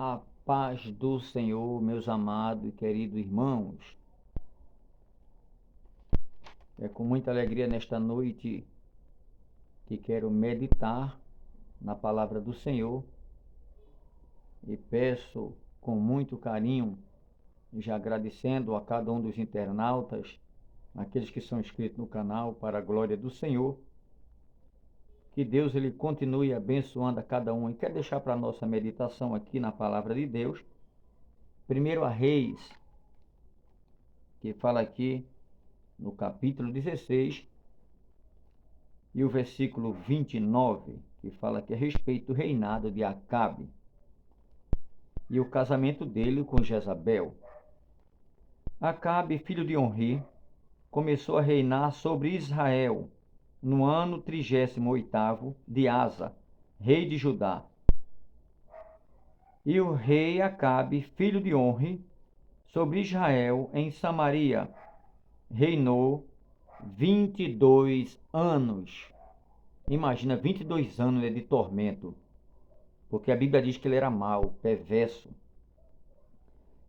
A paz do Senhor, meus amados e queridos irmãos. É com muita alegria nesta noite que quero meditar na palavra do Senhor e peço com muito carinho, já agradecendo a cada um dos internautas, aqueles que são inscritos no canal, para a glória do Senhor, que Deus ele continue abençoando a cada um. E quero deixar para a nossa meditação aqui na palavra de Deus, primeiro a Reis, que fala aqui no capítulo 16 e o versículo 29, que fala aqui a respeito do reinado de Acabe e o casamento dele com Jezabel. Acabe, filho de Onri, começou a reinar sobre Israel no ano 38º de Asa, rei de Judá. E o rei Acabe, filho de Onri, sobre Israel em Samaria, reinou 22 anos. Imagina, 22 anos de tormento, porque a Bíblia diz que ele era mau, perverso.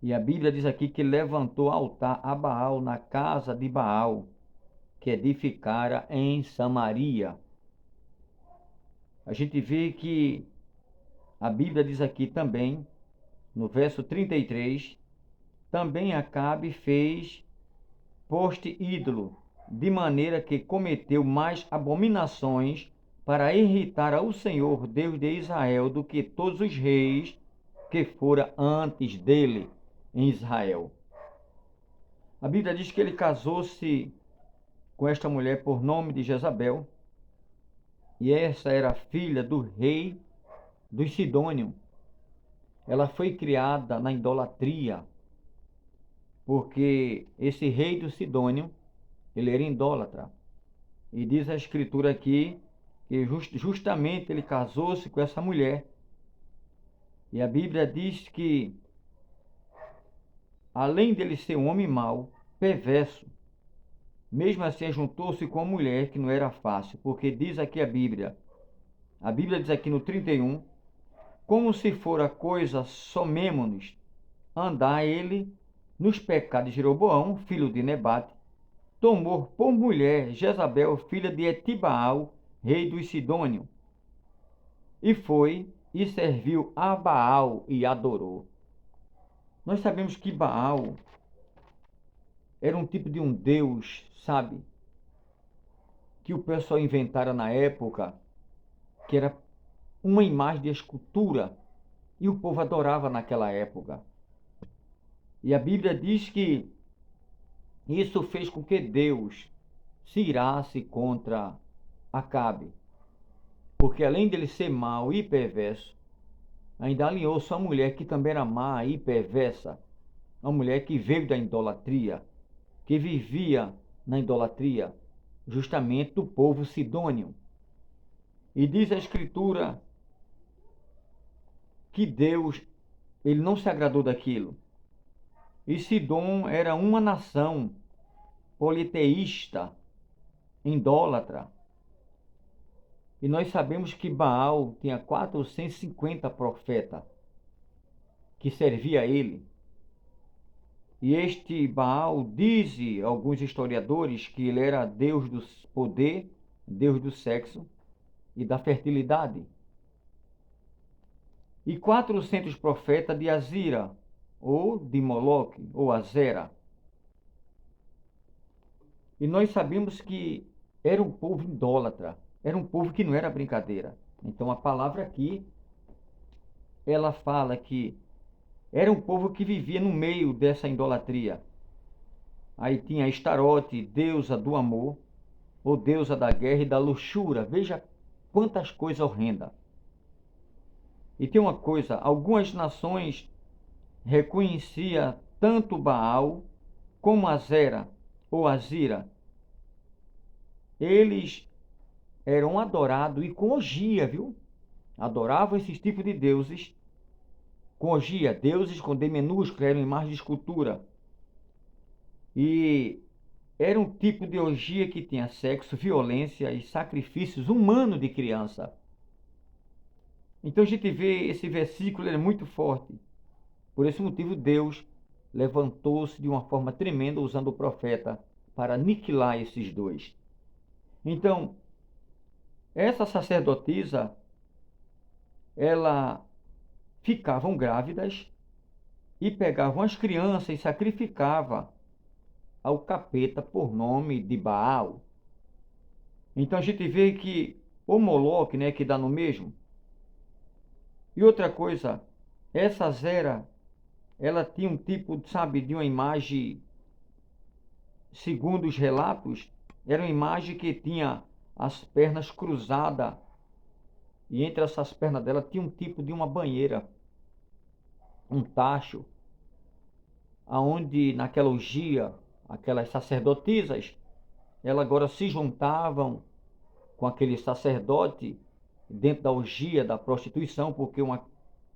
E a Bíblia diz aqui que levantou altar a Baal na casa de Baal, que edificara em Samaria. A gente vê que a Bíblia diz aqui também, no verso 33, também Acabe fez poste ídolo, de maneira que cometeu mais abominações para irritar ao Senhor, Deus de Israel, do que todos os reis que fora antes dele em Israel. A Bíblia diz que ele casou-se com esta mulher por nome de Jezabel, e essa era filha do rei dos Sidônios. Ela foi criada na idolatria, porque esse rei do Sidônio, ele era idólatra. E diz a escritura aqui que justamente ele casou-se com essa mulher. E a Bíblia diz que, além dele ser um homem mau, perverso, mesmo assim juntou-se com uma mulher que não era fácil, porque diz aqui a Bíblia diz aqui no 31, como se fora coisa somemo-nos andar ele nos pecados de Jeroboão, filho de Nebate, tomou por mulher Jezabel, filha de Etibaal, rei dos Sidônios, e foi e serviu a Baal e adorou. Nós sabemos que Baal era um tipo de um deus, sabe, que o pessoal inventara na época, que era uma imagem de escultura, e o povo adorava naquela época. E a Bíblia diz que isso fez com que Deus se irasse contra Acabe, porque além dele ser mau e perverso, ainda alinhou sua mulher, que também era má e perversa, uma mulher que veio da idolatria, que vivia na idolatria, justamente do povo sidônio. E diz a Escritura que Deus, ele não se agradou daquilo. E Sidom era uma nação politeísta, idólatra. E nós sabemos que Baal tinha 450 profetas que servia a ele. E este Baal, diz alguns historiadores, que ele era Deus do poder, Deus do sexo e da fertilidade. E 400 profetas de Azira, ou de Moloque, ou Azera. E nós sabemos que era um povo idólatra, era um povo que não era brincadeira. Então a palavra aqui, ela fala que era um povo que vivia no meio dessa idolatria. Aí tinha Astarote, deusa do amor, ou deusa da guerra e da luxúria. Veja quantas coisas horrendas. E tem uma coisa, algumas nações reconheciam tanto Baal como Azera ou Azira. Eles eram adorados e com orgia, viu? Adoravam esses tipos de deuses com orgia, deuses com D minúsculo, eram imagens de escultura. E era um tipo de orgia que tinha sexo, violência e sacrifícios humanos de criança. Então a gente vê esse versículo, ele é muito forte. Por esse motivo, Deus levantou-se de uma forma tremenda usando o profeta para aniquilar esses dois. Então, essa sacerdotisa, ela ficavam grávidas e pegavam as crianças e sacrificava ao capeta por nome de Baal. Então a gente vê que o Moloque, né, que dá no mesmo. E outra coisa, essa Zera, ela tinha um tipo, sabe, de uma imagem, segundo os relatos, era uma imagem que tinha as pernas cruzadas e entre essas pernas dela tinha um tipo de uma banheira, um tacho, aonde naquela orgia, aquelas sacerdotisas, elas agora se juntavam com aquele sacerdote dentro da orgia da prostituição, porque uma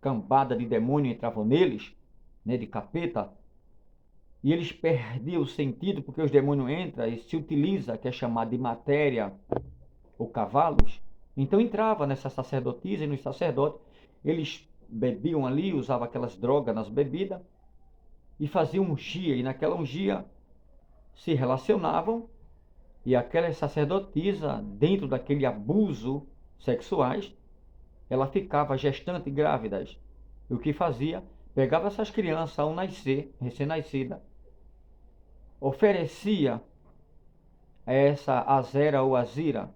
cambada de demônio entrava neles, né, de capeta, e eles perdiam o sentido, porque os demônios entram e se utiliza, que é chamado de matéria ou cavalos. Então entrava nessa sacerdotisa e nos sacerdotes, eles bebiam ali, usavam aquelas drogas nas bebidas e faziam ungia, e naquela ungia se relacionavam, e aquela sacerdotisa, dentro daquele abuso sexuais, ela ficava gestante e grávidas. E o que fazia? Pegava essas crianças ao nascer, recém-nascida, oferecia a essa Azera ou Azira.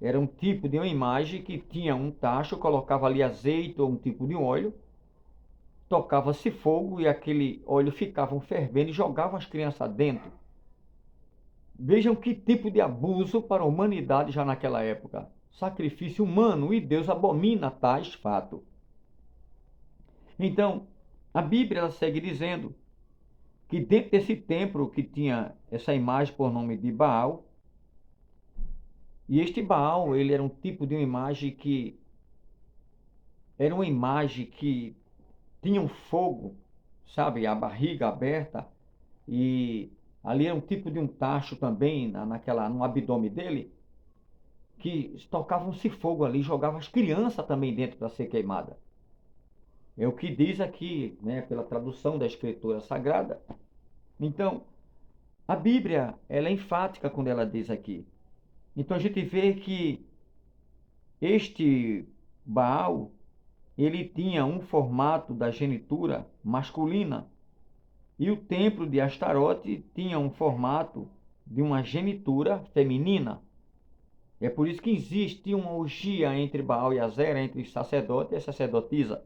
Era um tipo de uma imagem que tinha um tacho, colocava ali azeite ou um tipo de óleo, tocava-se fogo e aquele óleo ficava fervendo e jogavam as crianças dentro. Vejam que tipo de abuso para a humanidade já naquela época. Sacrifício humano, e Deus abomina tais fatos. Então, a Bíblia ela segue dizendo que dentro desse templo que tinha essa imagem por nome de Baal, e este Baal, ele era um tipo de uma imagem que era uma imagem que tinha um fogo, sabe, a barriga aberta, e ali era um tipo de um tacho também no abdômen dele, que tocavam-se fogo ali, jogavam as crianças também dentro para ser queimada. É o que diz aqui, né, pela tradução da Escritura Sagrada. Então, a Bíblia, ela é enfática quando ela diz aqui. Então a gente vê que este Baal, ele tinha um formato da genitura masculina e o templo de Astarote tinha um formato de uma genitura feminina. É por isso que existe uma orgia entre Baal e Azera, entre sacerdote e sacerdotisa.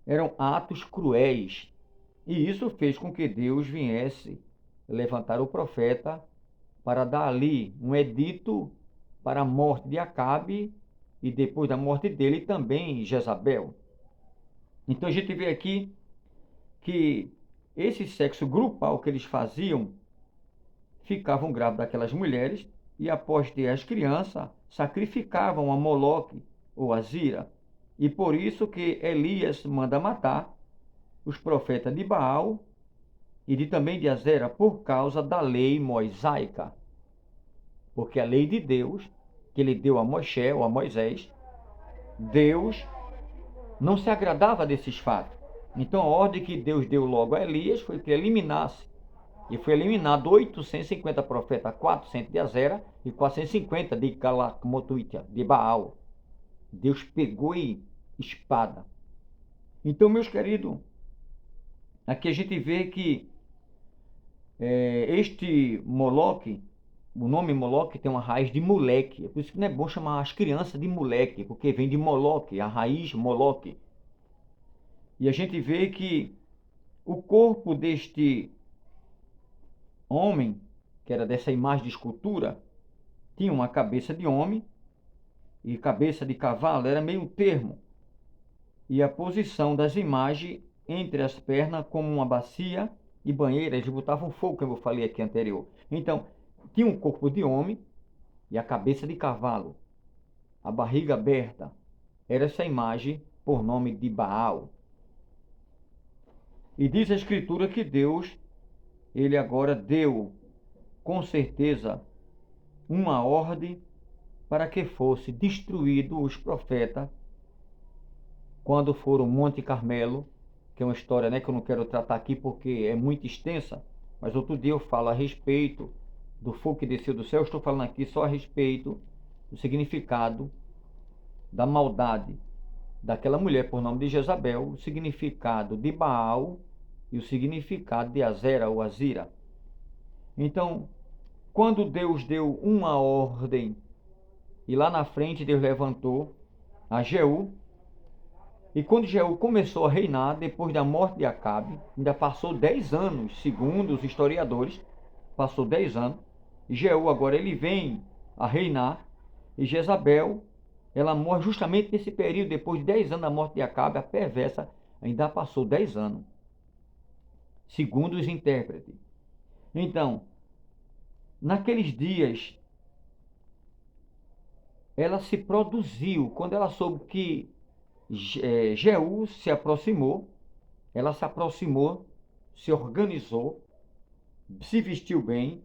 Eram atos cruéis. E isso fez com que Deus viesse levantar o profeta para dar ali um edito para a morte de Acabe e depois da morte dele também Jezabel. Então a gente vê aqui que esse sexo grupal que eles faziam, ficavam grávidas daquelas mulheres e após ter as crianças, sacrificavam a Moloque ou a Zira. E por isso que Elias manda matar os profetas de Baal e também de Azera por causa da lei mosaica. Porque a lei de Deus, que ele deu a Moisés ou a Moisés, Deus não se agradava desses fatos. Então a ordem que Deus deu logo a Elias foi que eliminasse. E foi eliminado 850 profetas, 400 de Azera e 450 de Calacmotuitia, de Baal. Deus pegou e espada. Então, meus queridos, aqui a gente vê que este Moloque, o nome Moloque tem uma raiz de moleque. É por isso que não é bom chamar as crianças de moleque, porque vem de Moloque, a raiz Moloque. E a gente vê que o corpo deste homem, que era dessa imagem de escultura, tinha uma cabeça de homem e cabeça de cavalo, era meio termo. E a posição das imagens entre as pernas como uma bacia e banheira, eles botavam fogo, como eu falei aqui anterior. Então, tinha um corpo de homem e a cabeça de cavalo, a barriga aberta. Era essa imagem por nome de Baal. E diz a Escritura que Deus, ele agora deu, com certeza, uma ordem para que fosse destruído os profetas quando foram ao Monte Carmelo, que é uma história, né, que eu não quero tratar aqui porque é muito extensa, mas outro dia eu falo a respeito do fogo que desceu do céu. Eu estou falando aqui só a respeito do significado da maldade daquela mulher por nome de Jezabel, o significado de Baal e o significado de Azera ou Azira. Então, quando Deus deu uma ordem, e lá na frente Deus levantou a Jeú, e quando Jeú começou a reinar, depois da morte de Acabe, ainda passou 10 anos, segundo os historiadores, passou 10 anos, e Jeú agora ele vem a reinar, e Jezabel, ela morre justamente nesse período, depois de 10 anos da morte de Acabe, a perversa ainda passou 10 anos, segundo os intérpretes. Então, naqueles dias, ela se produziu, quando ela soube que Jeú se aproximou, ela se aproximou, se organizou, se vestiu bem,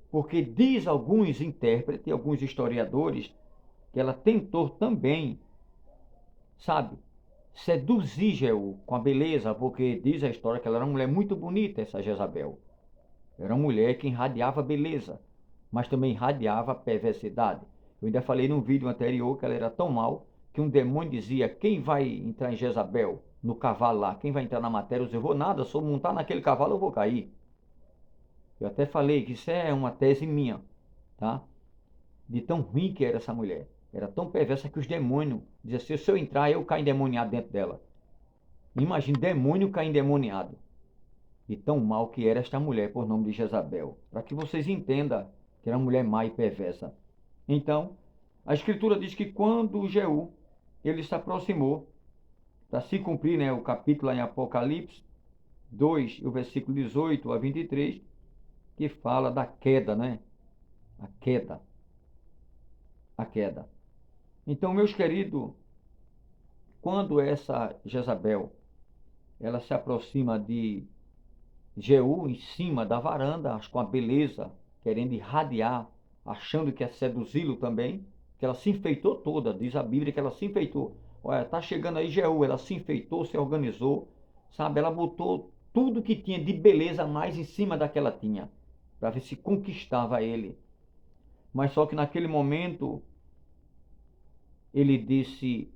porque diz alguns intérpretes, alguns historiadores, que ela tentou também, sabe, seduzir Jeú com a beleza, porque diz a história que ela era uma mulher muito bonita, essa Jezabel. Era uma mulher que irradiava beleza, mas também irradiava perversidade. Eu ainda falei num vídeo anterior que ela era tão mal que um demônio dizia: quem vai entrar em Jezabel, no cavalo lá, quem vai entrar na matéria? Eu vou nada, se eu montar naquele cavalo eu vou cair. Eu até falei que isso é uma tese minha, tá? De tão ruim que era essa mulher. Era tão perversa que os demônios diziam assim: se eu entrar, eu caio endemoniado dentro dela. Imagine demônio cair endemoniado. E tão mal que era esta mulher por nome de Jezabel. Para que vocês entendam que era uma mulher má e perversa. Então, a escritura diz que quando Jeú, ele se aproximou, para se cumprir, né, o capítulo lá em Apocalipse 2, o versículo 18 a 23, que fala da queda, né? A queda. A queda. Então, meus queridos, quando essa Jezabel, ela se aproxima de Jeú em cima da varanda, com a beleza, querendo irradiar, achando que é seduzi-lo também, que ela se enfeitou toda, diz a Bíblia que ela se enfeitou. Olha, tá chegando aí Jeú, ela se enfeitou, se organizou, sabe? Ela botou tudo que tinha de beleza mais em cima daquela tinha, para ver se conquistava ele. Mas só que naquele momento, ele disse: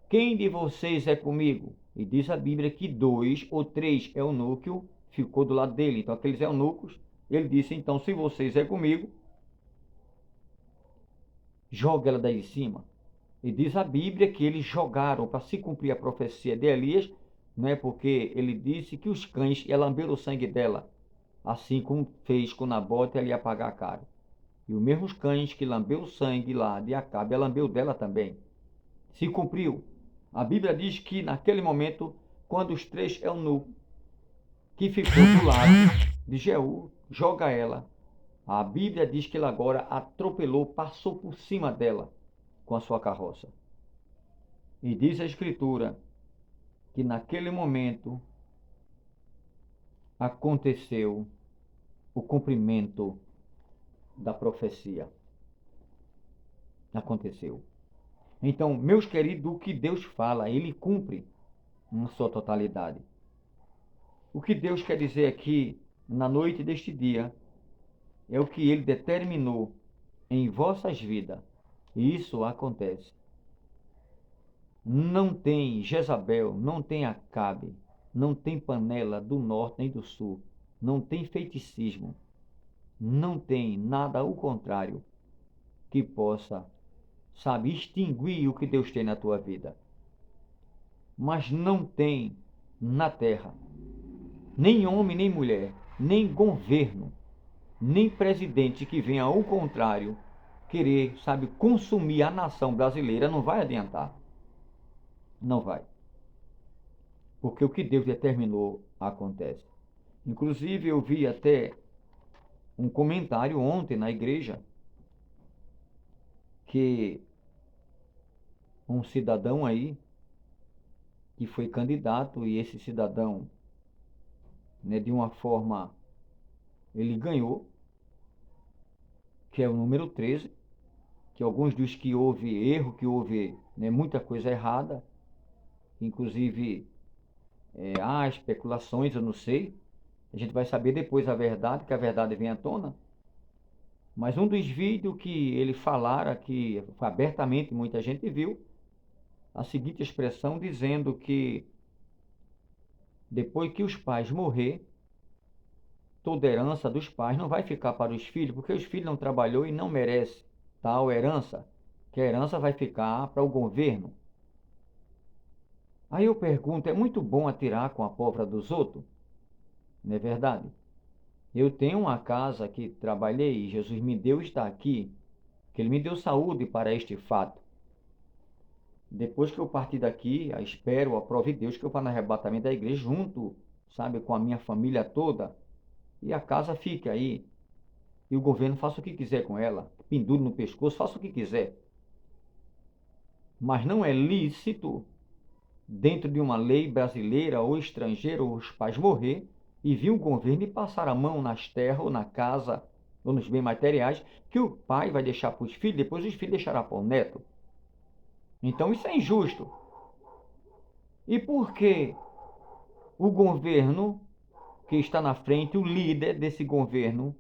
quem de vocês é comigo? E diz a Bíblia que 2 ou 3 eunucos ficou do lado dele. Então, aqueles eunucos, ele disse: então, se vocês é comigo, joga ela daí de cima. E diz a Bíblia que eles jogaram para se cumprir a profecia de Elias, não é? Porque ele disse que os cães iam lamber o sangue dela, assim como fez com Nabote, ele ia pagar caro. E os mesmos cães que lambeu o sangue lá de Acabe, lambeu dela também. Se cumpriu. A Bíblia diz que naquele momento, quando os 3 eunucos que ficou do lado de Jeú joga ela, a Bíblia diz que ele agora atropelou, passou por cima dela com a sua carroça. E diz a Escritura que naquele momento aconteceu o cumprimento da profecia. Aconteceu. Então, meus queridos, o que Deus fala, Ele cumpre na sua totalidade. O que Deus quer dizer aqui, na noite deste dia, é o que Ele determinou em vossas vidas. E isso acontece. Não tem Jezabel, não tem Acabe, não tem panela do norte nem do sul, não tem feiticismo, não tem nada ao contrário que possa, sabe, extinguir o que Deus tem na tua vida. Mas não tem na terra nem homem, nem mulher, nem governo, nem presidente que venha ao contrário querer, sabe, consumir a nação brasileira. Não vai adiantar. Não vai. Porque o que Deus determinou acontece. Inclusive eu vi até um comentário ontem na igreja que um cidadão aí que foi candidato, e esse cidadão, né, de uma forma, ele ganhou, que é o número 13, que alguns dizem que houve erro, que houve, né, muita coisa errada, inclusive há especulações, eu não sei. A gente vai saber depois a verdade, que a verdade vem à tona. Mas um dos vídeos que ele falara, que abertamente muita gente viu, a seguinte expressão dizendo que depois que os pais morrer, toda herança dos pais não vai ficar para os filhos, porque os filhos não trabalhou e não merece tal herança, que a herança vai ficar para o governo. Aí eu pergunto, é muito bom atirar com a pólvora dos outros? Não é verdade? Eu tenho uma casa que trabalhei e Jesus me deu está aqui, que Ele me deu saúde para este fato. Depois que eu partir daqui, eu espero, aprove Deus, que eu vá no arrebatamento da igreja junto, sabe, com a minha família toda, e a casa fique aí. E o governo faça o que quiser com ela, pendure no pescoço, faça o que quiser. Mas não é lícito, dentro de uma lei brasileira ou estrangeira, os pais morrer e vir o governo e passar a mão nas terras ou na casa ou nos bens materiais que o pai vai deixar para os filhos, depois os filhos deixarão para o neto. Então isso é injusto. E por que o governo que está na frente, o líder desse governo,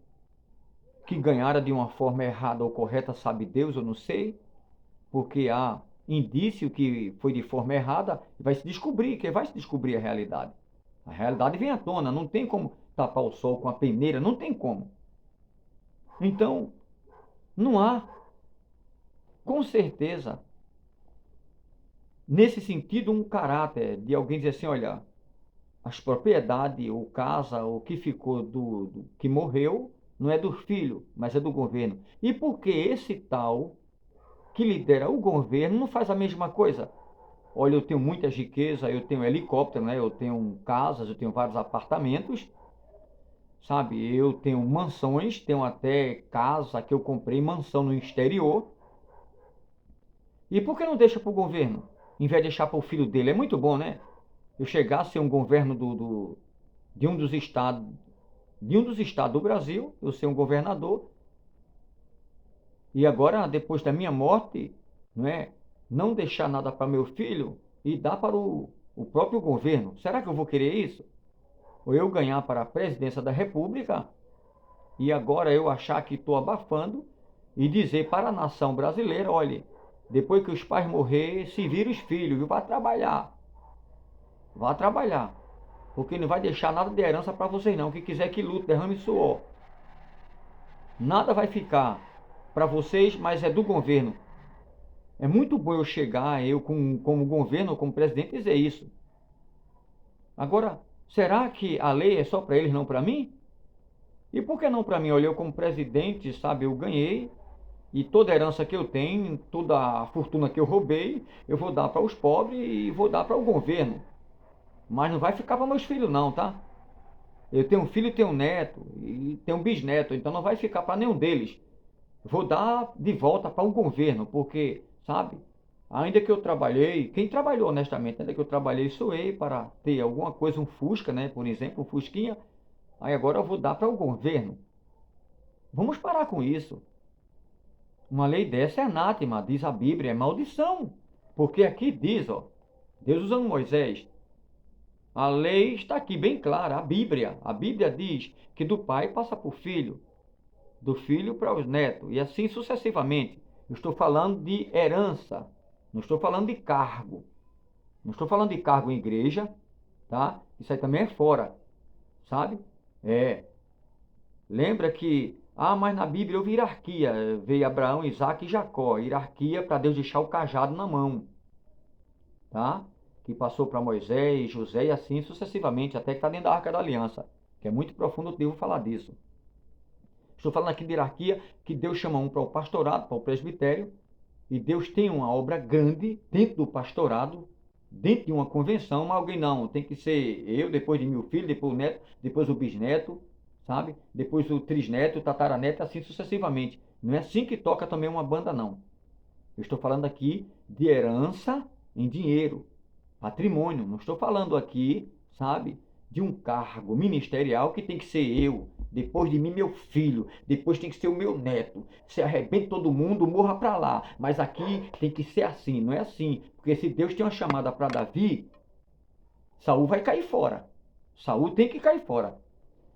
que ganhara de uma forma errada ou correta, sabe Deus, eu não sei, porque há indício que foi de forma errada, vai se descobrir, que vai se descobrir a realidade. A realidade vem à tona, não tem como tapar o sol com a peneira, não tem como. Então, não há, com certeza, nesse sentido, um caráter de alguém dizer assim, olha, as propriedades, ou casa, o que ficou do que morreu, não é do filho, mas é do governo. E por que esse tal que lidera o governo não faz a mesma coisa? Olha, eu tenho muita riqueza, eu tenho helicóptero, né? Eu tenho casas, eu tenho vários apartamentos, sabe? Eu tenho mansões, tenho até casa que eu comprei, mansão no exterior. E por que não deixa para o governo, em vez de deixar para o filho dele? É muito bom, né? Eu chegar a ser um governo de um dos estados do Brasil, eu ser um governador, e agora, depois da minha morte, não é? Não deixar nada para meu filho e dar para o próprio governo. Será que eu vou querer isso? Ou eu ganhar para a presidência da República e agora eu achar que estou abafando e dizer para a nação brasileira, olha, depois que os pais morrer, se vira os filhos, viu? Vá trabalhar, porque não vai deixar nada de herança para vocês não, quem quiser que lute, derrame suor. Nada vai ficar para vocês, mas é do governo. É muito bom eu chegar, eu como governo, como presidente, dizer isso. Agora, será que a lei é só para eles, não para mim? E por que não para mim? Olha, eu como presidente, sabe, eu ganhei, e toda a herança que eu tenho, toda a fortuna que eu roubei, eu vou dar para os pobres e vou dar para o governo. Mas não vai ficar para meus filhos não, tá? Eu tenho um filho e tenho um neto, e tenho um bisneto, então não vai ficar para nenhum deles. Vou dar de volta para o governo, porque, sabe, ainda que eu trabalhei, quem trabalhou honestamente, ainda que eu trabalhei, suei para ter alguma coisa, um Fusca, né, por exemplo, um Fusquinha, aí agora eu vou dar para o governo. Vamos parar com isso. Uma lei dessa é anátema, diz a Bíblia, é maldição. Porque aqui diz, ó, Deus usando Moisés, a lei está aqui bem clara, a Bíblia diz que do pai passa para o filho, do filho para os netos, e assim sucessivamente. Eu estou falando de herança, não estou falando de cargo. Não estou falando de cargo em igreja, tá? Isso aí também é fora, sabe? É. Lembra que, mas na Bíblia houve hierarquia. Veio Abraão, Isaac e Jacó. Hierarquia para Deus deixar o cajado na mão, tá? Que passou para Moisés, José e assim sucessivamente, até que está dentro da Arca da Aliança, que é muito profundo, eu devo falar disso. Estou falando aqui de hierarquia, que Deus chama um para o pastorado, para o presbitério, e Deus tem uma obra grande dentro do pastorado, dentro de uma convenção, mas alguém não, tem que ser eu, depois de meu filho, depois o neto, depois o bisneto, sabe? Depois o trisneto, o tataraneto, assim sucessivamente. Não é assim que toca também uma banda, não. Eu estou falando aqui de herança em dinheiro, patrimônio. Não estou falando aqui, sabe, de um cargo ministerial que tem que ser eu, depois de mim meu filho, depois tem que ser o meu neto. Se arrebente todo mundo, morra para lá. Mas aqui tem que ser assim, não é assim. Porque se Deus tem uma chamada para Davi, Saul vai cair fora. Saul tem que cair fora.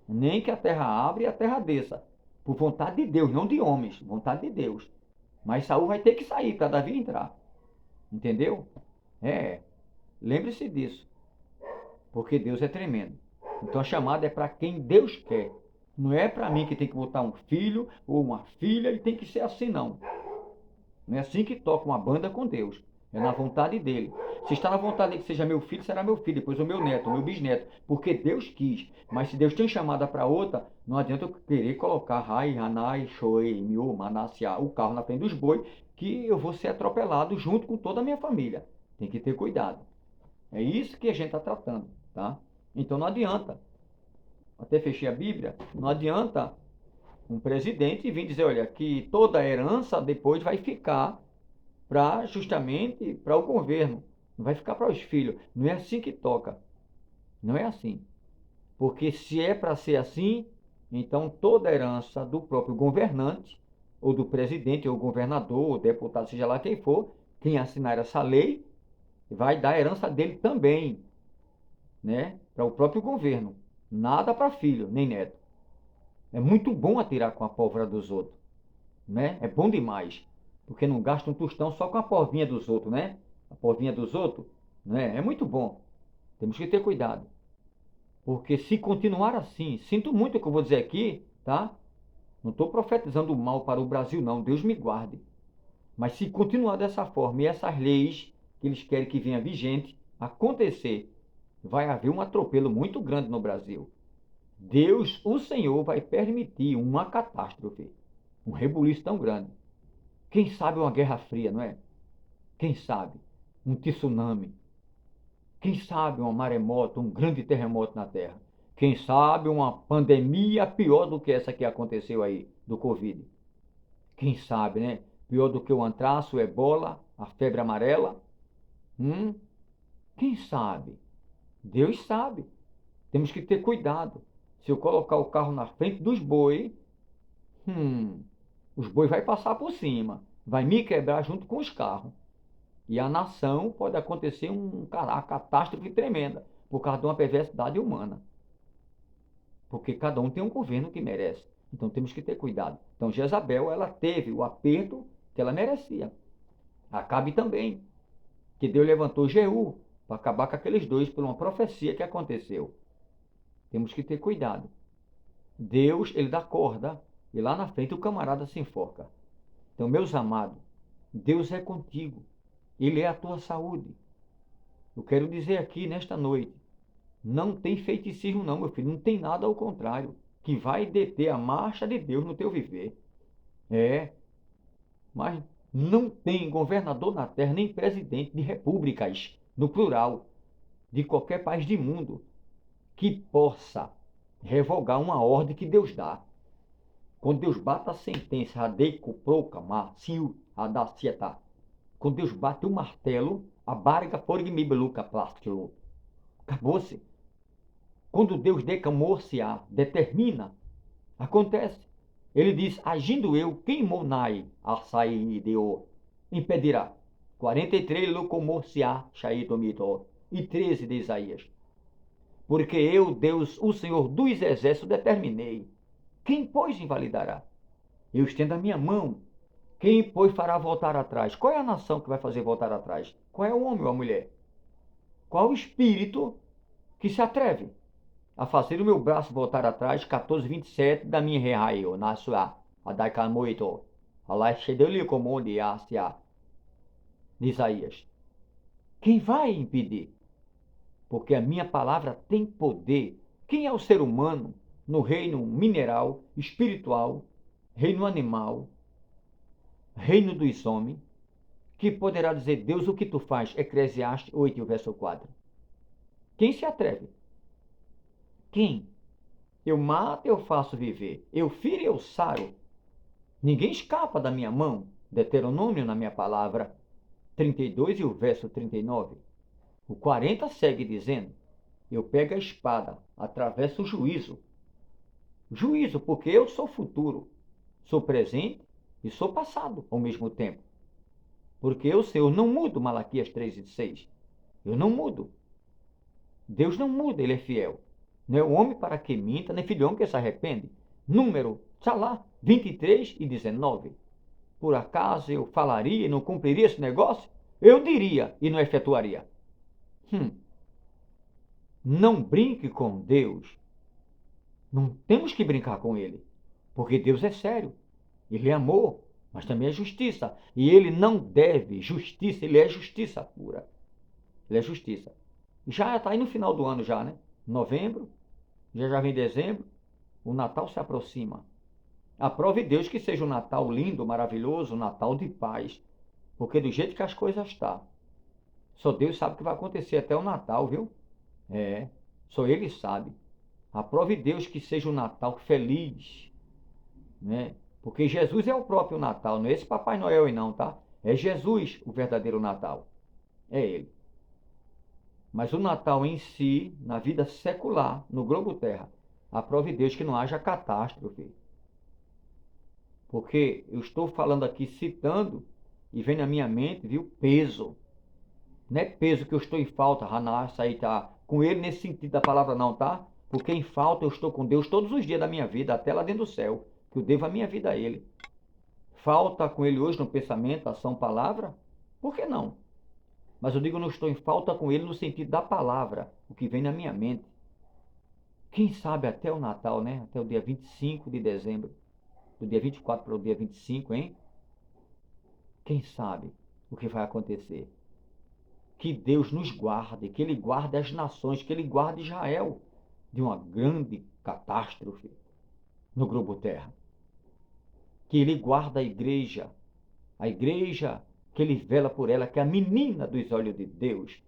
Nem que a terra abra e a terra desça. Por vontade de Deus, não de homens. Vontade de Deus. Mas Saul vai ter que sair para Davi entrar. Entendeu? É. Lembre-se disso. Porque Deus é tremendo. Então a chamada é para quem Deus quer. Não é para mim que tem que botar um filho ou uma filha e tem que ser assim, não. Não é assim que toca uma banda com Deus. É na vontade dele. Se está na vontade dele que seja meu filho, será meu filho. Depois o meu neto, o meu bisneto. Porque Deus quis. Mas se Deus tem chamada para outra, não adianta eu querer colocar Rai, Hanai, Shoei, Miu, Manassiá, o carro na frente dos bois, que eu vou ser atropelado junto com toda a minha família. Tem que ter cuidado. É isso que a gente está tratando, tá? Então não adianta. Até fechei a Bíblia. Não adianta um presidente vir dizer, olha, que toda a herança depois vai ficar para justamente para o governo. Não vai ficar para os filhos. Não é assim que toca. Não é assim. Porque se é para ser assim, então toda a herança do próprio governante, ou do presidente, ou governador, ou deputado, seja lá quem for, quem assinar essa lei, vai dar a herança dele também, né? Para o próprio governo. Nada para filho, nem neto. É muito bom atirar com a pólvora dos outros, né? É bom demais. Porque não gasta um tostão só com a polvinha dos outros, né? A polvinha dos outros, né? É muito bom. Temos que ter cuidado. Porque se continuar assim, sinto muito o que eu vou dizer aqui, tá? Não estou profetizando o mal para o Brasil, não. Deus me guarde. Mas se continuar dessa forma e essas leis que eles querem que venha vigente acontecer, vai haver um atropelo muito grande no Brasil. Deus, o Senhor, vai permitir uma catástrofe, um rebuliço tão grande. Quem sabe uma guerra fria, não é? Quem sabe? Um tsunami. Quem sabe uma maremoto, um grande terremoto na Terra. Quem sabe uma pandemia pior do que essa que aconteceu aí, do Covid. Quem sabe, né? Pior do que o antraço, o ebola, a febre amarela. Hum? Quem sabe? Deus sabe. Temos que ter cuidado. Se eu colocar o carro na frente dos bois, os bois vai passar por cima. Vai me quebrar junto com os carros. E a nação pode acontecer uma catástrofe tremenda por causa de uma perversidade humana. Porque cada um tem um governo que merece. Então temos que ter cuidado. Então Jezabel, ela teve o aperto que ela merecia. Acabe também, que Deus levantou Jeú para acabar com aqueles dois por uma profecia que aconteceu. Temos que ter cuidado. Deus, ele dá corda e lá na frente o camarada se enforca. Então, meus amados, Deus é contigo. Ele é a tua saúde. Eu quero dizer aqui nesta noite, não tem feiticismo não, meu filho, não tem nada ao contrário, que vai deter a marcha de Deus no teu viver. É, mas não tem governador na terra, nem presidente de repúblicas, no plural, de qualquer país do mundo, que possa revogar uma ordem que Deus dá. Quando Deus bate a sentença, quando Deus bate o martelo, a barga forgimibeluca plastilo. Acabou-se. Quando Deus decamou-se-á, determina, acontece. Ele diz, agindo eu, quem monai a sair de o impedirá. 43, locomor-se-á, mito, e 13 de Isaías. Porque eu, Deus, o Senhor dos exércitos, determinei. Quem, pois, invalidará? Eu estendo a minha mão. Quem, pois, fará voltar atrás? Qual é a nação que vai fazer voltar atrás? Qual é o homem ou a mulher? Qual o espírito que se atreve a fazer o meu braço voltar atrás? 14:27 da minha reaio, na sua, a daikamoito, a lá chedeu-lhe como de Isaías. Quem vai impedir? Porque a minha palavra tem poder. Quem é o ser humano no reino mineral, espiritual, reino animal, reino dos homens, que poderá dizer, Deus, o que tu faz? Eclesiastes 8, verso 4. Quem se atreve? Quem? Eu mato, eu faço viver. Eu firo, eu saro. Ninguém escapa da minha mão. Deuteronômio na minha palavra 32 e o verso 39. O 40 segue dizendo, eu pego a espada, atravesso o juízo. Juízo, porque eu sou futuro, sou presente e sou passado ao mesmo tempo. Porque eu, Senhor, não mudo, Malaquias 3:6. Eu não mudo. Deus não muda, ele é fiel. Não é o homem para que minta, nem filho de homem que se arrepende. Número, está lá, 23:19. Por acaso eu falaria e não cumpriria esse negócio? Eu diria e não efetuaria. Não brinque com Deus. Não temos que brincar com ele. Porque Deus é sério. Ele é amor, mas também é justiça. E ele não deve justiça, ele é justiça pura. Ele é justiça. Já está aí no final do ano já, né? Novembro, já vem dezembro, o Natal se aproxima. Aprove Deus que seja um Natal lindo, maravilhoso, um Natal de paz. Porque do jeito que as coisas estão, só Deus sabe o que vai acontecer até o Natal, viu? Só Ele sabe. Aprove Deus que seja um Natal feliz, né? Porque Jesus é o próprio Natal, não é esse Papai Noel aí não, tá? É Jesus o verdadeiro Natal. É Ele. Mas o Natal em si, na vida secular, no globo terra, aprove Deus que não haja catástrofe. Porque eu estou falando aqui, citando, e vem na minha mente, viu, peso. Não é peso que eu estou em falta, Hanás, aí tá com ele nesse sentido da palavra não, tá? Porque em falta eu estou com Deus todos os dias da minha vida, até lá dentro do céu, que eu devo a minha vida a Ele. Falta com Ele hoje no pensamento, ação, palavra? Por que não? Mas eu digo, não estou em falta com Ele no sentido da palavra, o que vem na minha mente. Quem sabe até o Natal, né? Até o dia 25 de dezembro. Do dia 24 para o dia 25, hein? Quem sabe o que vai acontecer? Que Deus nos guarde, que Ele guarde as nações, que Ele guarde Israel de uma grande catástrofe no globo terra. Que Ele guarde a igreja que Ele vela por ela, que é a menina dos olhos de Deus.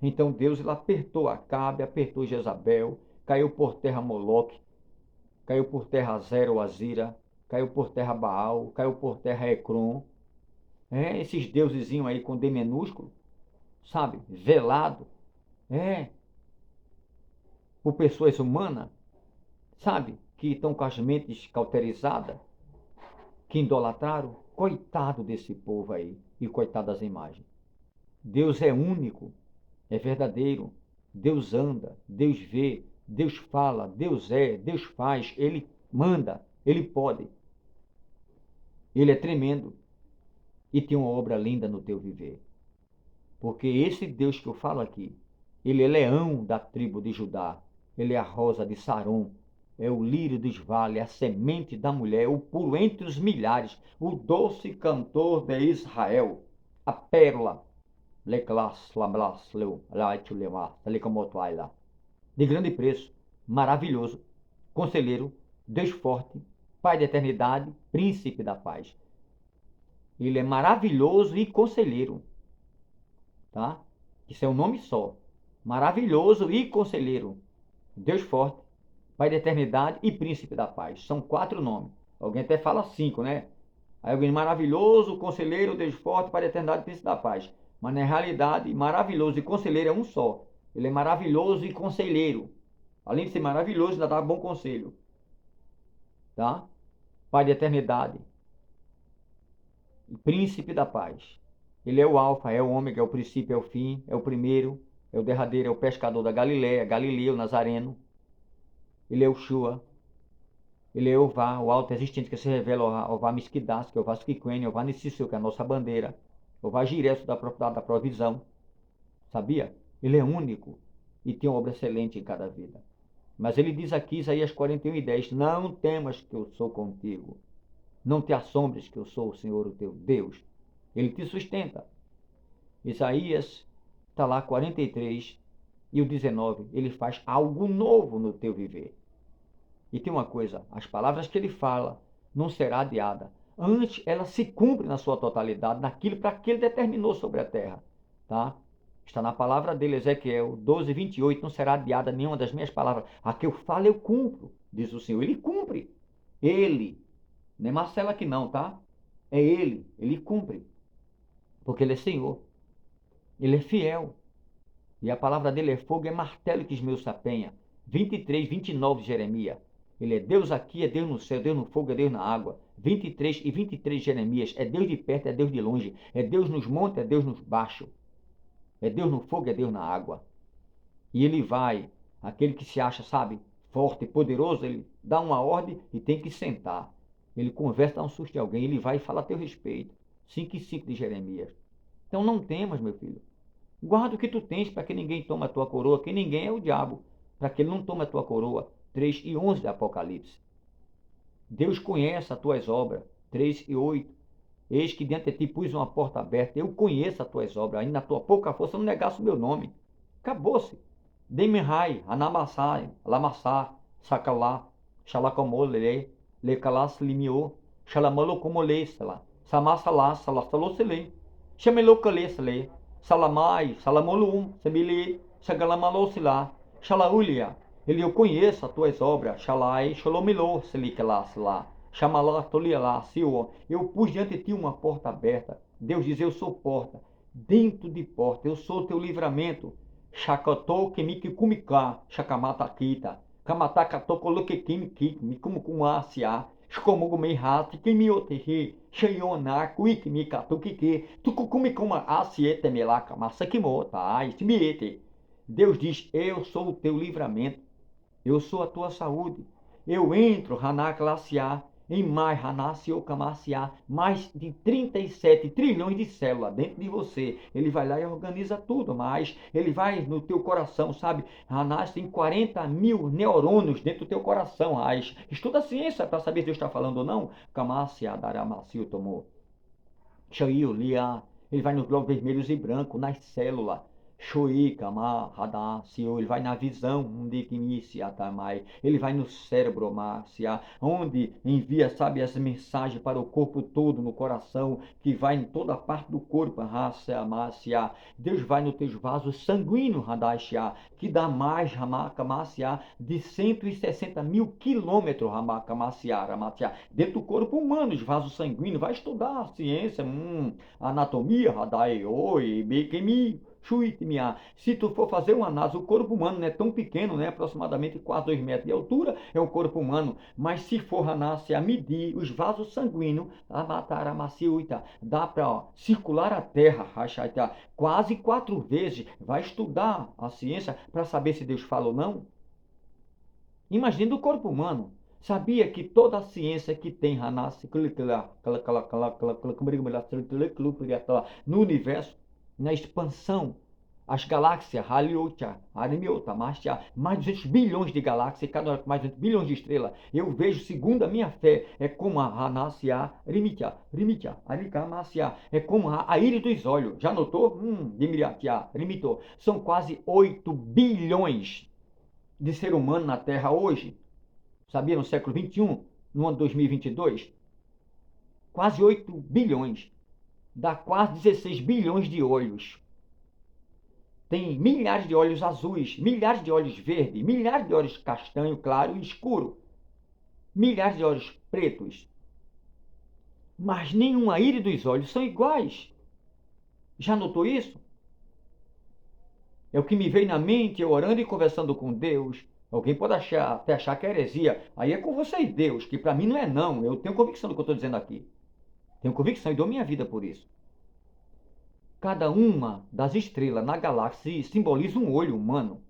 Então Deus ele apertou Acabe, apertou Jezabel, caiu por terra Moloque, caiu por terra Zero Azira, caiu por terra Baal, caiu por terra Ecrom. Esses deusezinhos aí com D minúsculo, sabe? Velado. Por pessoas humanas, sabe? Que estão com as mentes cauterizadas, que idolatraram. Coitado desse povo aí e coitado das imagens. Deus é único, é verdadeiro. Deus anda, Deus vê, Deus fala, Deus é, Deus faz, Ele manda, Ele pode. Ele é tremendo e tem uma obra linda no teu viver. Porque esse Deus que eu falo aqui, Ele é leão da tribo de Judá, Ele é a rosa de Saron, é o lírio dos vales, a semente da mulher, o puro entre os milhares, o doce cantor de Israel, a pérola, de grande preço, maravilhoso, conselheiro, Deus forte, Pai da eternidade, príncipe da paz. Ele é maravilhoso e conselheiro, tá? Isso é um nome só. Maravilhoso e conselheiro, Deus forte, Pai da eternidade e príncipe da paz. São 4 nomes. Alguém até fala 5, né? Aí alguém maravilhoso, conselheiro, Deus forte, Pai da eternidade e príncipe da paz. Mas na realidade, maravilhoso e conselheiro é um só. Ele é maravilhoso e conselheiro. Além de ser maravilhoso, ainda dá bom conselho. Tá? Pai da eternidade e príncipe da paz. Ele é o alfa, é o ômega, é o princípio, é o fim, é o primeiro, é o derradeiro, é o pescador da Galileia, Galileu, Nazareno. Ele é o Shua, ele é o Vá, o alto existente que se revela, o Vá Miskidas, que é o Vá Skiquene, o Vá Nississeu, que é a nossa bandeira, o Vá Giresso da provisão. Sabia? Ele é único e tem uma obra excelente em cada vida. Mas ele diz aqui, Isaías 41:10, não temas que eu sou contigo, não te assombres que eu sou o Senhor, o teu Deus. Ele te sustenta. Isaías está lá 43 e o 19, ele faz algo novo no teu viver. E tem uma coisa, as palavras que ele fala não será adiada. Antes ela se cumpre na sua totalidade, naquilo para que ele determinou sobre a terra. Tá? Está na palavra dele, Ezequiel 12:28, não será adiada nenhuma das minhas palavras. A que eu falo eu cumpro, diz o Senhor. Ele cumpre. Ele. Não é Marcelo aqui não, tá? É ele. Ele cumpre. Porque ele é Senhor. Ele é fiel. E a palavra dele é fogo, é martelo que esmiuça a penha. 23:29 de Jeremias. Ele é Deus aqui, é Deus no céu, é Deus no fogo, é Deus na água. 23 e 23 de Jeremias. É Deus de perto, é Deus de longe. É Deus nos montes, é Deus nos baixos. É Deus no fogo, é Deus na água. E ele vai, aquele que se acha, sabe, forte e poderoso, ele dá uma ordem e tem que sentar. Ele conversa, dá um susto em alguém, ele vai e fala a teu respeito. 5 e 5 de Jeremias. Então não temas, meu filho. Guarda o que tu tens para que ninguém tome a tua coroa, que ninguém é o diabo, para que ele não tome a tua coroa. 3 e 11 de Apocalipse. Deus conhece as tuas obras. 3 e 8. Eis que diante de ti pus uma porta aberta. Eu conheço as tuas obras. Ainda na tua pouca força não negasse o meu nome. Acabou-se. Demenhai, Anamassai, Lamassá, Sakalá, Xalacomole, Lecalas Limio, Xalamalokomole, Samassalá, Salassalosele, Chamelocalesle, Salamai, Salamolum, Semili, Xagalamalosila, Xalaulia. Ele eu conheço as tuas obras, Xalai, Xolomilô, Selicalas lá, Chamalá, Tolialá, Sil. Eu pus diante de ti uma porta aberta. Deus diz: eu sou porta, dentro de porta, eu sou teu livramento. Shakato kemiki kumika, shakamata kita, kamataka tokoloke kimiki, mikumukumasia, shkomugume hati, kimiotehi, shayona, kuikimika, tukiki, tukukumikuma asiete melaka, masakimota, aistimiete. Deus diz: eu sou o teu livramento, eu sou a tua saúde. Eu entro, Hanaklasia, em mais Hanasiokamasia, mais de 37 trilhões de células dentro de você. Ele vai lá e organiza tudo, mas ele vai no teu coração, sabe? Hanas tem 40 mil neurônios dentro do teu coração. Estuda a ciência para saber se Deus está falando ou não. Kamasia, Daramasil, tomou. Shail, Lia. Ele vai nos glóbulos vermelhos e brancos, nas células. Shui, Kama, Hadá, Sio, ele vai na visão, onde inicia Tamai, ele vai no cérebro, Márcia, onde envia, sabe, as mensagens para o corpo todo, no coração, que vai em toda a parte do corpo, Rácia, Márcia. Deus vai nos teus vasos sanguíneos, Hadashia, que dá mais, Ramaka, Márcia, de 160 mil quilômetros, Ramaka, Márcia, dentro do corpo humano, os vasos sanguíneos. Vai estudar a ciência, anatomia, Hadai, oi, Bekemi. Se tu for fazer uma análise, o corpo humano não é tão pequeno, né? Aproximadamente quase 2 metros de altura é o corpo humano. Mas se for a medir os vasos sanguíneos, dá para circular a Terra, quase 4 vezes. Vai estudar a ciência para saber se Deus fala ou não. Imagina o corpo humano. Sabia que toda a ciência que tem no universo, na expansão, as galáxias, mais de 200 bilhões de galáxias, cada uma com mais de 200 bilhões de estrelas, eu vejo, segundo a minha fé, é como a Hanasya, é como a íris dos olhos. Já notou? São quase 8 bilhões de ser humano na Terra hoje. Sabia, no século XXI, no ano 2022? Quase 8 bilhões. Dá quase 16 bilhões de olhos. Tem milhares de olhos azuis, milhares de olhos verdes, milhares de olhos castanho, claro e escuro. Milhares de olhos pretos. Mas nenhuma íris dos olhos são iguais. Já notou isso? É o que me veio na mente, eu orando e conversando com Deus. Alguém pode até achar que é heresia. Aí é com você e Deus, que para mim não é não. Eu tenho convicção do que eu estou dizendo aqui. Tenho convicção e dou minha vida por isso. Cada uma das estrelas na galáxia simboliza um olho humano.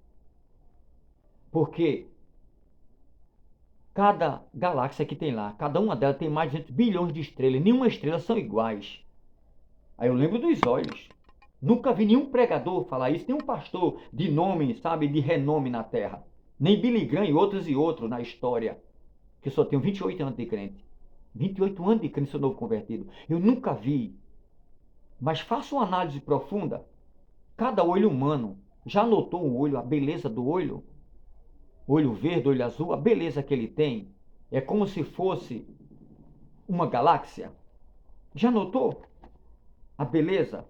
Porque cada galáxia que tem lá, cada uma delas tem mais de 200 bilhões de estrelas. Nenhuma estrela são iguais. Aí eu lembro dos olhos. Nunca vi nenhum pregador falar isso, nenhum pastor de nome, sabe, de renome na Terra. Nem Billy Graham e outros na história. Que eu só tenho 28 anos de crente. 28 anos de crente, sou novo convertido. Eu nunca vi. Mas faça uma análise profunda. Cada olho humano, já notou o olho, a beleza do olho? Olho verde, olho azul, a beleza que ele tem. É como se fosse uma galáxia. Já notou a beleza?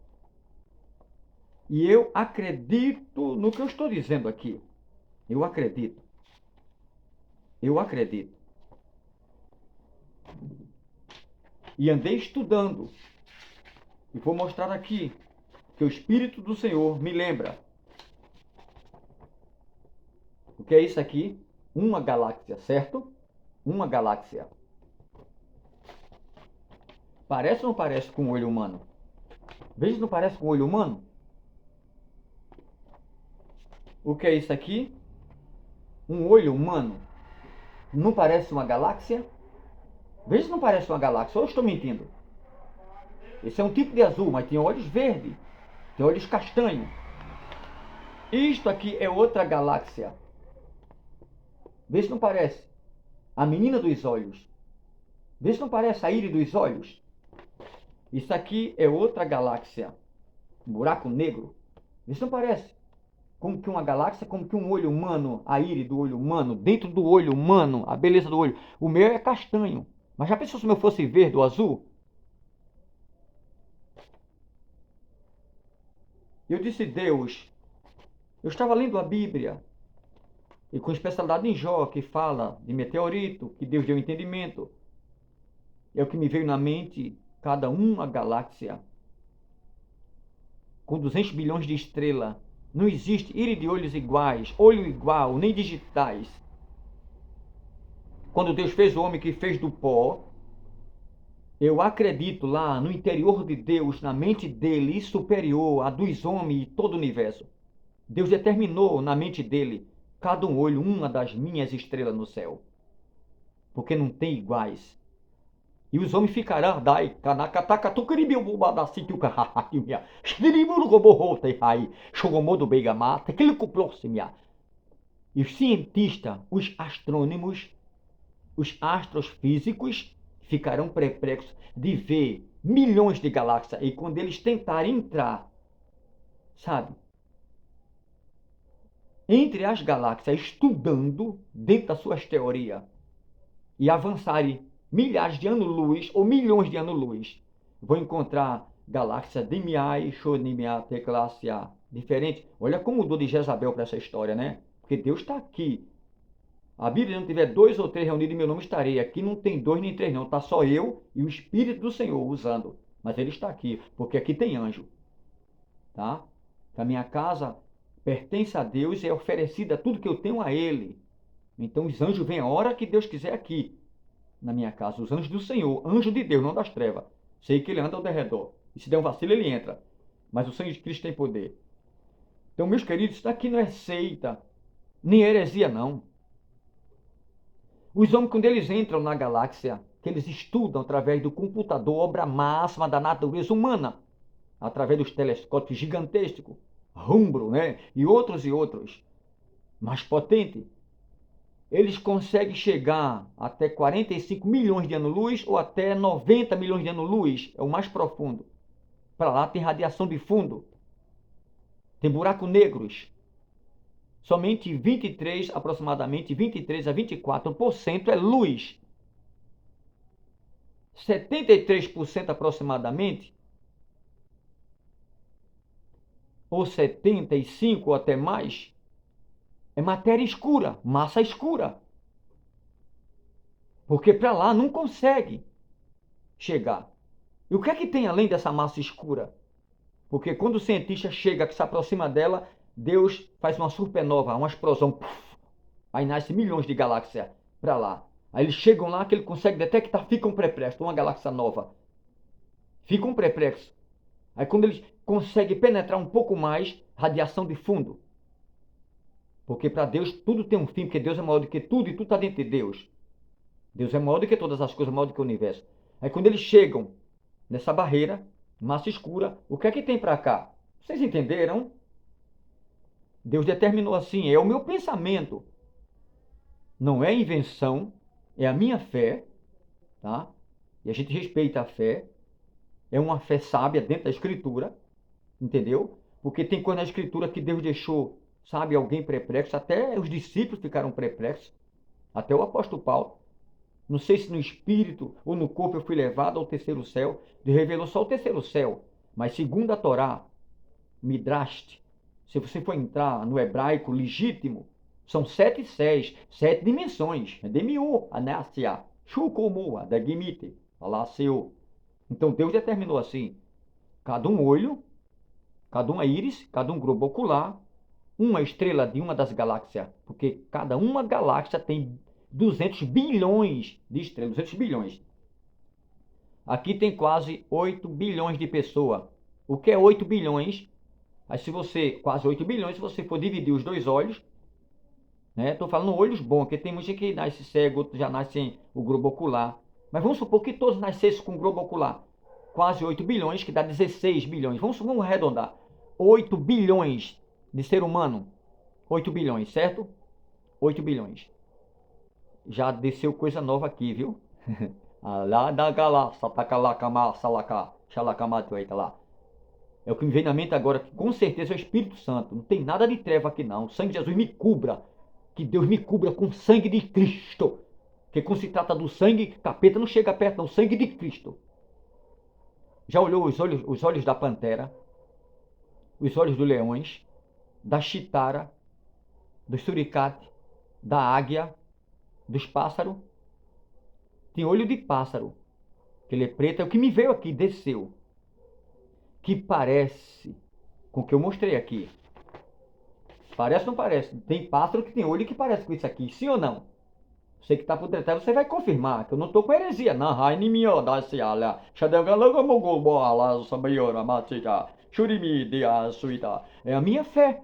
E eu acredito no que eu estou dizendo aqui. Eu acredito. Eu acredito. E andei estudando. E vou mostrar aqui que o Espírito do Senhor me lembra. O que é isso aqui? Uma galáxia, certo? uma galáxia. Parece ou não parece com o olho humano? Veja se não parece com o olho humano. O que é isso aqui? Um olho humano. Não parece uma galáxia? Veja se não parece uma galáxia. Ou eu estou mentindo? Esse é um tipo de azul, mas tem olhos verdes. Tem olhos castanhos. Isto aqui é outra galáxia. Vê se não parece. A menina dos olhos. Vê se não parece a íris dos olhos. Isso aqui é outra galáxia. Um buraco negro. Vê se não parece. Como que uma galáxia, como que um olho humano, a íris do olho humano, dentro do olho humano, a beleza do olho. O meu é castanho. Mas já pensou se o meu fosse verde ou azul? Eu disse, Deus, eu estava lendo a Bíblia, e com especialidade em Jó, que fala de meteorito, que Deus deu entendimento. É o que me veio na mente, cada uma galáxia, com 200 bilhões de estrelas. Não existe íris de olhos iguais, olho igual, nem digitais. Quando Deus fez o homem que fez do pó, eu acredito lá no interior de Deus, na mente dele, superior a dos homens e todo o universo. Deus determinou na mente dele, cada um olho, uma das minhas estrelas no céu. Porque não tem iguais. E os homens ficarão, dai, kanakataka, tukaribiu bubadasi, tukahahatimia, shirimu gobohotei hai, shogomodo beigamata, aquilo próximia. E os cientistas, os astrônomos, os astrofísicos ficarão perplexos de ver milhões de galáxias. E quando eles tentarem entrar, sabe, entre as galáxias, estudando dentro das suas teorias e avançarem milhares de anos-luz ou milhões de anos-luz, vão encontrar galáxias de Miai, Shonimia, Teclácia, diferentes. Olha como mudou de Jezabel para essa história, né? Porque Deus está aqui. A Bíblia não tiver 2 ou 3 reunidos em meu nome, estarei. Aqui não tem 2 nem 3 não. Está só eu e o Espírito do Senhor usando. Mas ele está aqui, porque aqui tem anjo. Tá? A minha casa pertence a Deus e é oferecida tudo que eu tenho a ele. Então os anjos vêm a hora que Deus quiser aqui, na minha casa. Os anjos do Senhor, anjo de Deus, não das trevas. Sei que ele anda ao redor. E se der um vacilo, ele entra. Mas o sangue de Cristo tem poder. Então, meus queridos, isso daqui não é seita, nem heresia, não. Os homens, quando eles entram na galáxia, que eles estudam através do computador, obra máxima da natureza humana, através dos telescópios gigantescos, Rumbro, né? E outros, mais potentes, eles conseguem chegar até 45 milhões de anos-luz ou até 90 milhões de anos-luz, é o mais profundo. Para lá tem radiação de fundo, tem buracos negros. Somente 23, aproximadamente 23 a 24% é luz. 73% aproximadamente, ou 75% ou até mais, é matéria escura, massa escura. Porque para lá não consegue chegar. E o que é que tem além dessa massa escura? Porque quando o cientista chega, que se aproxima dela, Deus faz uma supernova, uma explosão. Puff, aí nasce milhões de galáxias para lá. Aí eles chegam lá que ele consegue detectar, ficam perplexos, uma galáxia nova. Ficam perplexos. Aí quando eles conseguem penetrar um pouco mais, radiação de fundo. Porque para Deus tudo tem um fim, porque Deus é maior do que tudo e tudo está dentro de Deus. Deus é maior do que todas as coisas, maior do que o universo. Aí quando eles chegam nessa barreira, massa escura, o que é que tem para cá? Vocês entenderam? Deus determinou assim, é o meu pensamento. Não é invenção, é a minha fé, tá? E a gente respeita a fé. É uma fé sábia dentro da Escritura, entendeu? Porque tem coisa na Escritura que Deus deixou, sabe, alguém perplexo, até os discípulos ficaram perplexos, até o apóstolo Paulo. Não sei se no espírito ou no corpo eu fui levado ao terceiro céu. Deus revelou só o terceiro céu. Mas segundo a Torá, Midrash, se você for entrar no hebraico legítimo, são 7 céus, 7 dimensões. Demiu, Anácia, Shukomoa, Dagimite, Aláceo. Então Deus determinou assim, cada um olho, cada uma íris, cada um globo ocular, uma estrela de uma das galáxias, porque cada uma galáxia tem 200 bilhões de estrelas, 200 bilhões. Aqui tem quase 8 bilhões de pessoas. O que é 8 bilhões? Aí se você, quase 8 bilhões, se você for dividir os dois olhos, né? Tô falando olhos bons, porque tem muita gente que nasce cego, outros já nascem o globo ocular. Mas vamos supor que todos nascessem com globo ocular. Quase 8 bilhões, que dá 16 bilhões. Vamos arredondar. 8 bilhões de ser humano. 8 bilhões, certo? 8 bilhões. Já desceu coisa nova aqui, viu? Lá da galáxia, tacalacamá, salacá, xalacamá, lá. É o que me vem na mente agora, que com certeza é o Espírito Santo. Não tem nada de treva aqui não. O sangue de Jesus me cubra. Que Deus me cubra com o sangue de Cristo. Porque quando se trata do sangue, capeta não chega perto não. O sangue de Cristo. Já olhou os olhos da pantera? Os olhos dos leões? Da chitara? Do suricate? Da águia? Dos pássaros? Tem olho de pássaro. Que ele é preto. É o que me veio aqui, desceu. Que parece com o que eu mostrei aqui. Parece ou não parece? Tem pássaro que tem olho que parece com isso aqui, sim ou não? Você que está por detrás, você vai confirmar que eu não estou com heresia. Não, é a minha fé.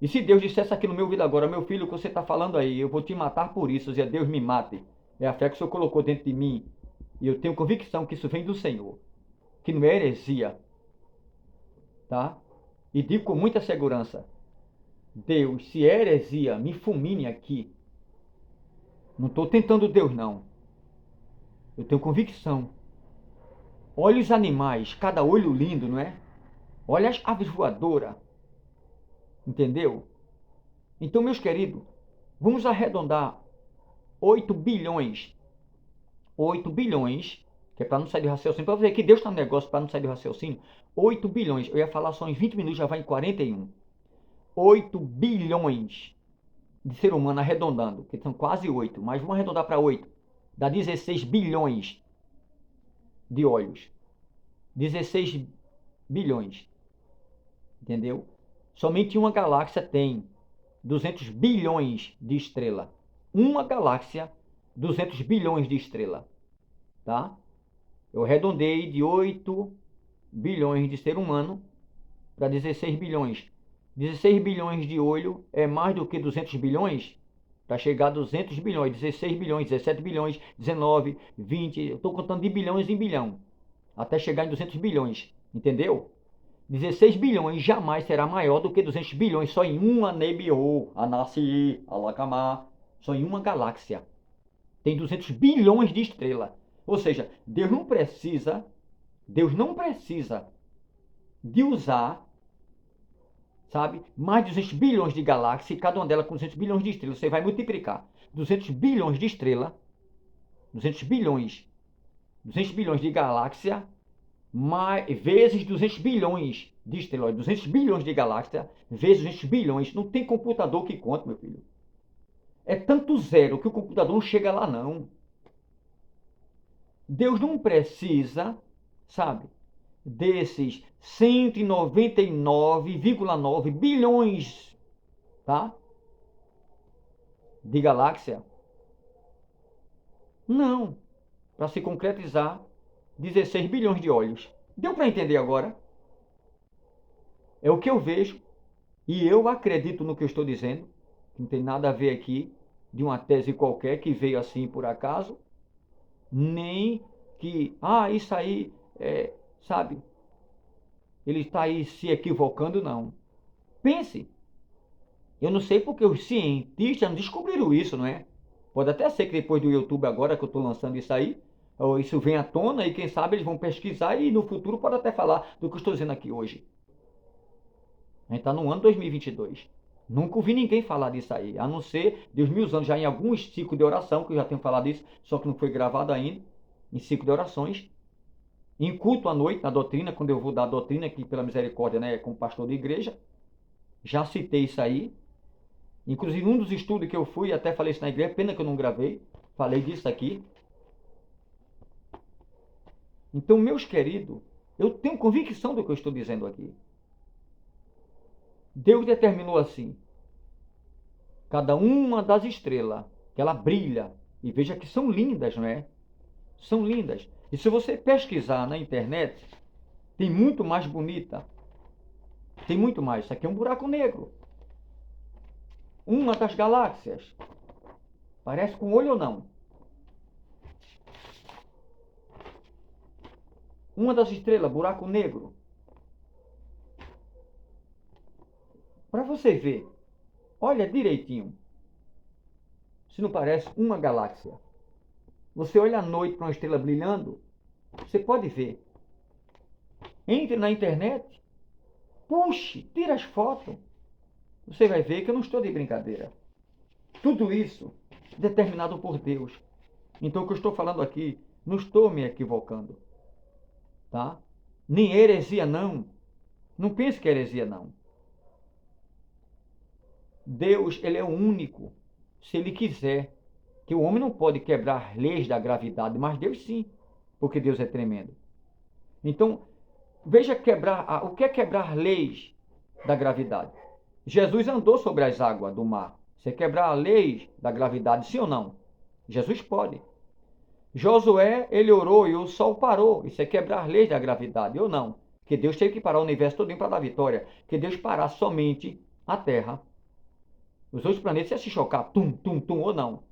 E se Deus dissesse aqui no meu ouvido agora, meu filho, o que você está falando aí, eu vou te matar por isso, e Deus me mate. É a fé que o Senhor colocou dentro de mim. E eu tenho convicção que isso vem do Senhor. Que não é heresia. Tá? E digo com muita segurança. Deus, se é heresia, me fulmine aqui. Não estou tentando Deus, não. Eu tenho convicção. Olha os animais, cada olho lindo, não é? Olha as aves voadoras. Entendeu? Então, meus queridos, vamos arredondar 8 bilhões. 8 bilhões, que é para não sair do raciocínio. Para ver que Deus está no negócio para não sair do raciocínio. 8 bilhões. Eu ia falar só em 20 minutos, já vai em 41. 8 bilhões de ser humano arredondando, que são quase 8, mas vamos arredondar para 8. Dá 16 bilhões de olhos. 16 bilhões. Entendeu? Somente uma galáxia tem 200 bilhões de estrela. Uma galáxia, 200 bilhões de estrela. Tá? Eu arredondei de 8 bilhões de ser humano para 16 bilhões. 16 bilhões de olho é mais do que 200 bilhões? Para chegar a 200 bilhões, 16 bilhões, 17 bilhões, 19, 20, eu estou contando de bilhões em bilhão, até chegar em 200 bilhões, entendeu? 16 bilhões jamais será maior do que 200 bilhões só em uma Nebiô, Anassi, Alacamá, só em uma galáxia. Tem 200 bilhões de estrelas. Ou seja, Deus não precisa de usar, sabe, mais de 200 bilhões de galáxias, e cada uma delas com 200 bilhões de estrelas. Você vai multiplicar 200 bilhões de estrelas, 200 bilhões de galáxia, vezes 200 bilhões de estrelas, 200 bilhões de galáxias, vezes 200 bilhões. Não tem computador que conte, meu filho. É tanto zero que o computador não chega lá, não. Deus não precisa, sabe, desses 199,9 bilhões, tá? De galáxia. Não. Para se concretizar, 16 bilhões de olhos. Deu para entender agora? É o que eu vejo e eu acredito no que eu estou dizendo. Não tem nada a ver aqui de uma tese qualquer que veio assim por acaso, nem que, isso aí, sabe, ele está aí se equivocando, não. Pense, eu não sei porque os cientistas não descobriram isso, não é? Pode até ser que depois do YouTube agora que eu estou lançando isso aí, ou isso vem à tona e quem sabe eles vão pesquisar e no futuro pode até falar do que eu estou dizendo aqui hoje. A gente está no ano 2022. Nunca ouvi ninguém falar disso aí, a não ser Deus me usando já em alguns ciclos de oração, que eu já tenho falado isso, só que não foi gravado ainda, em ciclo de orações. Em culto à noite, na doutrina, quando eu vou dar a doutrina aqui pela misericórdia, né, como pastor de igreja, já citei isso aí. Inclusive, um dos estudos que eu fui, até falei isso na igreja, pena que eu não gravei, falei disso aqui. Então, meus queridos, eu tenho convicção do que eu estou dizendo aqui. Deus determinou assim, cada uma das estrelas que ela brilha. E veja que são lindas, não é? São lindas. E se você pesquisar na internet, tem muito mais bonita. Tem muito mais. Isso aqui é um buraco negro. Uma das galáxias. Parece com olho ou não? Uma das estrelas, buraco negro. Para você ver, olha direitinho. Se não parece uma galáxia. Você olha à noite para uma estrela brilhando, você pode ver. Entre na internet, puxe, tira as fotos. Você vai ver que eu não estou de brincadeira. Tudo isso determinado por Deus. Então o que eu estou falando aqui, não estou me equivocando. Tá? Nem heresia não. Não pense que é heresia não. Deus, ele é o único. Se ele quiser, que o homem não pode quebrar leis da gravidade, mas Deus sim, porque Deus é tremendo. Então, veja o que é quebrar leis da gravidade. Jesus andou sobre as águas do mar. Você quebrar a lei da gravidade, sim ou não? Jesus pode. Josué, ele orou e o sol parou. Isso é quebrar leis da gravidade, ou não? Que Deus teve que parar o universo todo para dar vitória. Que Deus parar somente a Terra. Os outros planetas iam se chocar, tum, tum, tum, ou não.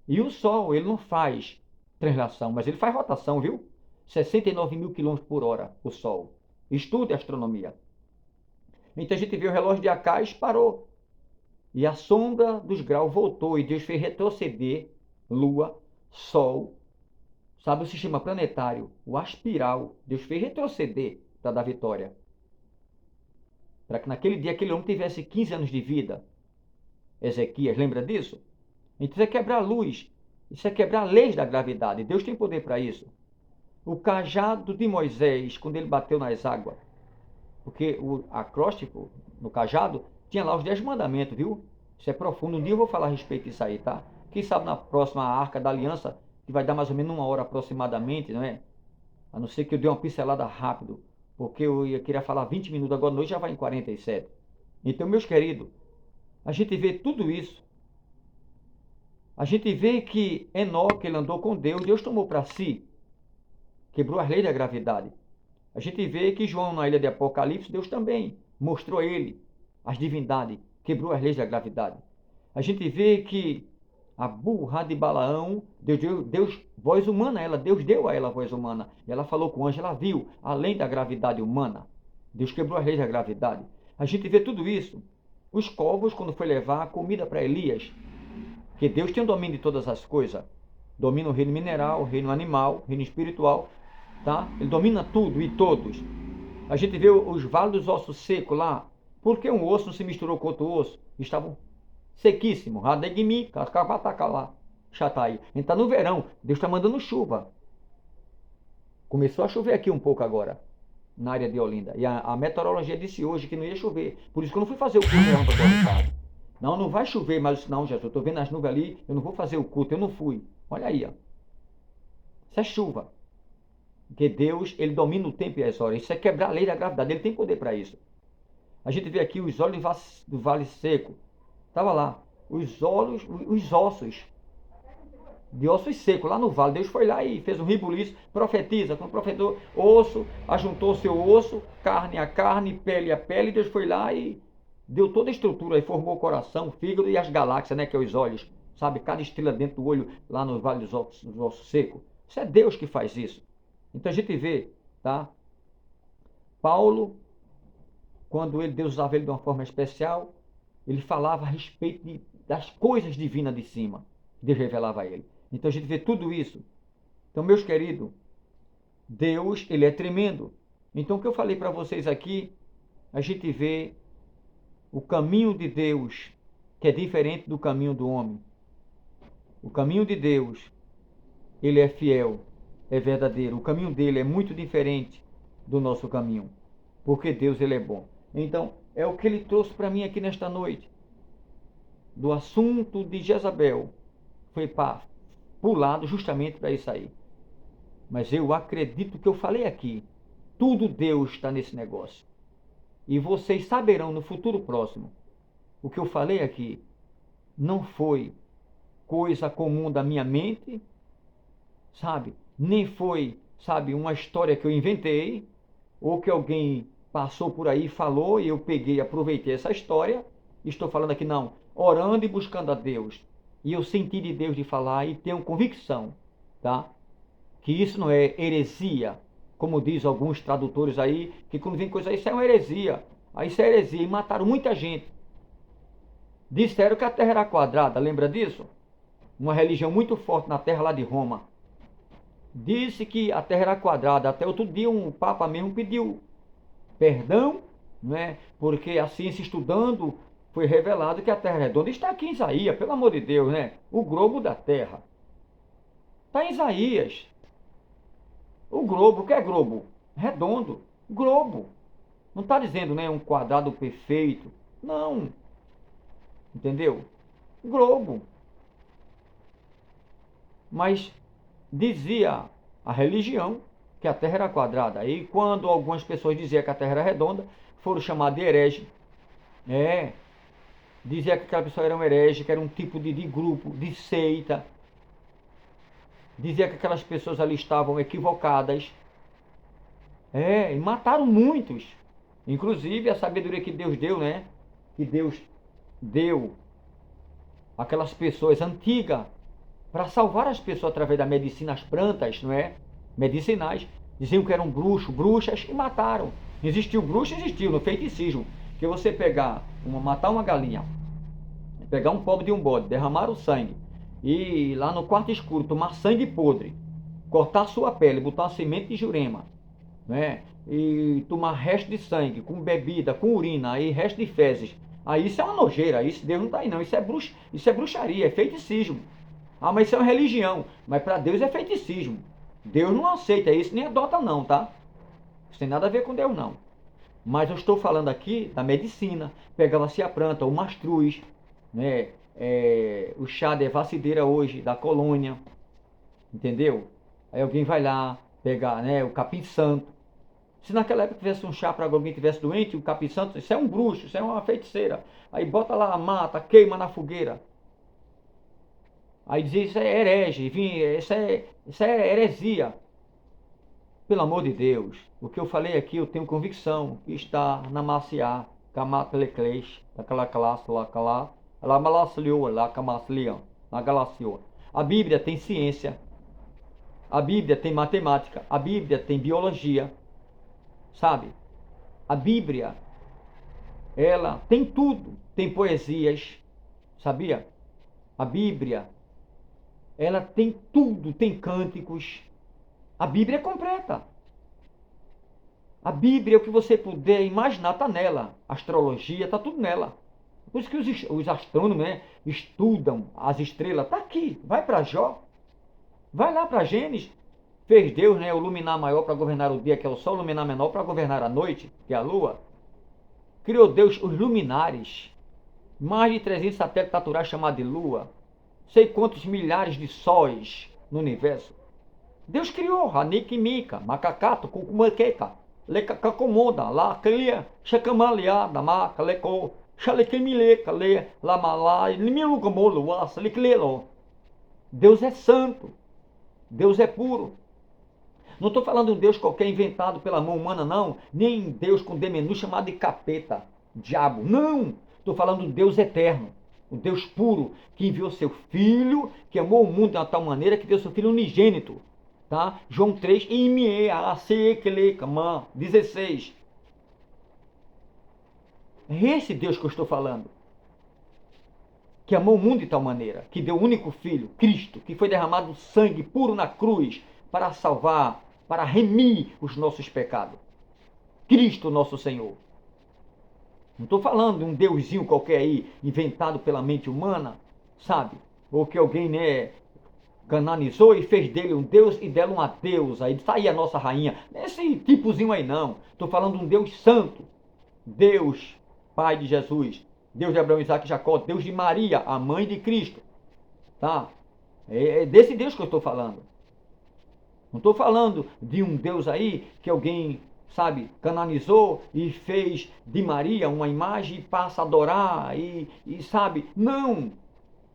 E o Sol, ele não faz translação, mas ele faz rotação, viu? 69 mil quilômetros por hora, o Sol. Estude astronomia. Então a gente viu o relógio de Acais, parou. E a sombra dos graus voltou e Deus fez retroceder Lua, Sol, sabe o sistema planetário, o aspiral. Deus fez retroceder para dar vitória. Para que naquele dia aquele homem tivesse 15 anos de vida. Ezequias, lembra disso? Então isso é quebrar a luz, isso é quebrar leis da gravidade. Deus tem poder para isso. O cajado de Moisés, quando ele bateu nas águas, porque o acróstico no cajado tinha lá os 10 mandamentos, viu? Isso é profundo. Um dia eu vou falar a respeito disso aí, tá? Quem sabe na próxima Arca da Aliança, que vai dar mais ou menos 1 hora aproximadamente, não é? A não ser que eu dê uma pincelada rápido, porque eu queria falar 20 minutos, agora à noite já vai em 47. Então, meus queridos, a gente vê tudo isso. A gente vê que Enoque, ele andou com Deus, Deus tomou para si, quebrou as leis da gravidade. A gente vê que João, na ilha de Apocalipse, Deus também mostrou a ele as divindades, quebrou as leis da gravidade. A gente vê que a burra de Balaão, Deus voz humana, Deus deu a ela voz humana. Ela falou com o anjo, ela viu, além da gravidade humana. Deus quebrou as leis da gravidade. A gente vê tudo isso. Os corvos, quando foi levar a comida para Elias, que Deus tem o domínio de todas as coisas. Domina o reino mineral, o reino animal, o reino espiritual. Tá? Ele domina tudo e todos. A gente vê os vales dos ossos secos lá. Por que um osso não se misturou com outro osso? Estavam sequíssimos. Radegmi, cascavataca lá. Chataí. Então no verão, Deus está mandando chuva. Começou a chover aqui um pouco agora, na área de Olinda. E a meteorologia disse hoje que não ia chover. Por isso que eu não fui fazer o curso de para Não, não vai chover, mas não, Jesus, eu estou vendo as nuvens ali, eu não vou fazer o culto, eu não fui. Olha aí, ó. Isso é chuva. Porque Deus, ele domina o tempo e as horas. Isso é quebrar a lei da gravidade, ele tem poder para isso. A gente vê aqui os olhos do vale seco. Estava lá, os ossos, de ossos secos, lá no vale. Deus foi lá e fez um ribuliço, profetiza. Quando profetizou, osso, ajuntou seu osso, carne a carne, pele a pele. Deus foi lá e deu toda a estrutura, e formou o coração, o fígado e as galáxias, né, que é os olhos. Sabe, cada estrela dentro do olho, lá no vale dos ossos secos. Isso é Deus que faz isso. Então a gente vê, tá? Paulo, quando Deus usava ele de uma forma especial, ele falava a respeito das coisas divinas de cima. Deus revelava a ele. Então a gente vê tudo isso. Então, meus queridos, Deus, ele é tremendo. Então o que eu falei para vocês aqui, a gente vê o caminho de Deus, que é diferente do caminho do homem. O caminho de Deus, ele é fiel, é verdadeiro. O caminho dele é muito diferente do nosso caminho, porque Deus, ele é bom. Então, é o que ele trouxe para mim aqui nesta noite. Do assunto de Jezabel, foi pulado justamente para isso aí. Mas eu acredito que eu falei aqui, tudo Deus está nesse negócio. E vocês saberão no futuro próximo, o que eu falei aqui não foi coisa comum da minha mente, sabe? Nem foi, sabe, uma história que eu inventei, ou que alguém passou por aí e falou, e eu peguei e aproveitei essa história. Estou falando aqui, não, orando e buscando a Deus. E eu senti de Deus de falar e tenho convicção, tá? Que isso não é heresia, como diz alguns tradutores aí, que quando vem coisa, isso é uma heresia. Aí isso é heresia, e mataram muita gente. Disseram que a Terra era quadrada, lembra disso? Uma religião muito forte na Terra lá de Roma. Disse que a Terra era quadrada. Até outro dia um Papa mesmo pediu perdão, né? Porque a ciência estudando foi revelado que a Terra é redonda. Está aqui em Isaías, pelo amor de Deus, né? O globo da Terra. Está em Isaías. O globo, o que é globo? Redondo. Globo. Não está dizendo, né, um quadrado perfeito. Não. Entendeu? Globo. Mas dizia a religião que a Terra era quadrada. E quando algumas pessoas diziam que a Terra era redonda, foram chamados de herege. Dizia que aquela pessoa era um herege, que era um tipo de grupo, de seita. Dizia que aquelas pessoas ali estavam equivocadas. E mataram muitos. Inclusive a sabedoria que Deus deu, né? Que Deus deu aquelas pessoas antigas para salvar as pessoas através da medicina, as plantas, não é? Medicinais. Diziam que eram bruxas e mataram. Existiu bruxa, existiu no feiticismo. Que você matar uma galinha, pegar um pobre de um bode, derramar o sangue e lá no quarto escuro tomar sangue podre, cortar a sua pele, botar uma semente de jurema, né? E tomar resto de sangue com bebida, com urina, aí resto de fezes. Aí isso é uma nojeira, isso Deus não está aí não, isso é bruxaria, é feiticismo. Ah, mas isso é uma religião, mas para Deus é feiticismo. Deus não aceita isso, nem adota não, tá? Isso tem nada a ver com Deus não. Mas eu estou falando aqui da medicina. Pegava-se a planta, o mastruz, né? O chá de vacideira hoje, da colônia, entendeu? Aí alguém vai lá pegar, né, o capim santo. Se naquela época tivesse um chá para alguém que tivesse doente, o capim santo, isso é um bruxo, isso é uma feiticeira. Aí bota lá a mata, queima na fogueira. Aí dizia, isso é herege, enfim, isso é heresia. Pelo amor de Deus, o que eu falei aqui eu tenho convicção que está na Maciá, Camatlecleis, daquela classe lá Malaslioa, lá Camaslian, na Galacioa. A Bíblia tem ciência, a Bíblia tem matemática, a Bíblia tem biologia, sabe? A Bíblia, ela tem tudo, tem poesias, sabia? A Bíblia, ela tem tudo, tem cânticos. A Bíblia é completa. A Bíblia, o que você puder imaginar, está nela. A astrologia, está tudo nela. Por isso que os astrônomos, né, estudam as estrelas. Está aqui. Vai para Jó. Vai lá para Gênesis. Fez Deus, né, o luminar maior para governar o dia, que é o sol, o luminar menor para governar a noite, que é a lua. Criou Deus os luminares. Mais de 300 satélites naturais chamados de lua. Sei quantos milhares de sóis no universo. Deus criou Hanik Mika, Macacato, Cucumaqueca, Lecacomoda, La Clia, Chacamaliada, Maca, Leco, Chalequemileca, Le, Lamalá, Limilugamolo, Assaliclelo. Deus é santo, Deus é puro. Não estou falando de um Deus qualquer inventado pela mão humana, não. Nem Deus com D menu chamado de capeta, diabo. Não! Estou falando de um Deus eterno. Um Deus puro, que enviou seu Filho, que amou o mundo de uma tal maneira que deu seu Filho unigênito. Tá? João 3, Imie, Asekelekama, 16. É esse Deus que eu estou falando. Que amou o mundo de tal maneira, que deu o único Filho, Cristo, que foi derramado sangue puro na cruz para salvar, para remir os nossos pecados. Cristo nosso Senhor. Não estou falando de um deusinho qualquer aí, inventado pela mente humana, sabe? Ou que alguém, né, canonizou e fez dele um Deus e dela uma deusa. Aí está aí a nossa rainha. Esse tipozinho aí não. Estou falando de um Deus santo. Deus, Pai de Jesus. Deus de Abraão, Isaac e Jacó. Deus de Maria, a mãe de Cristo. Tá? É desse Deus que eu estou falando. Não estou falando de um Deus aí que alguém, sabe, canonizou e fez de Maria uma imagem e passa a adorar e sabe. Não!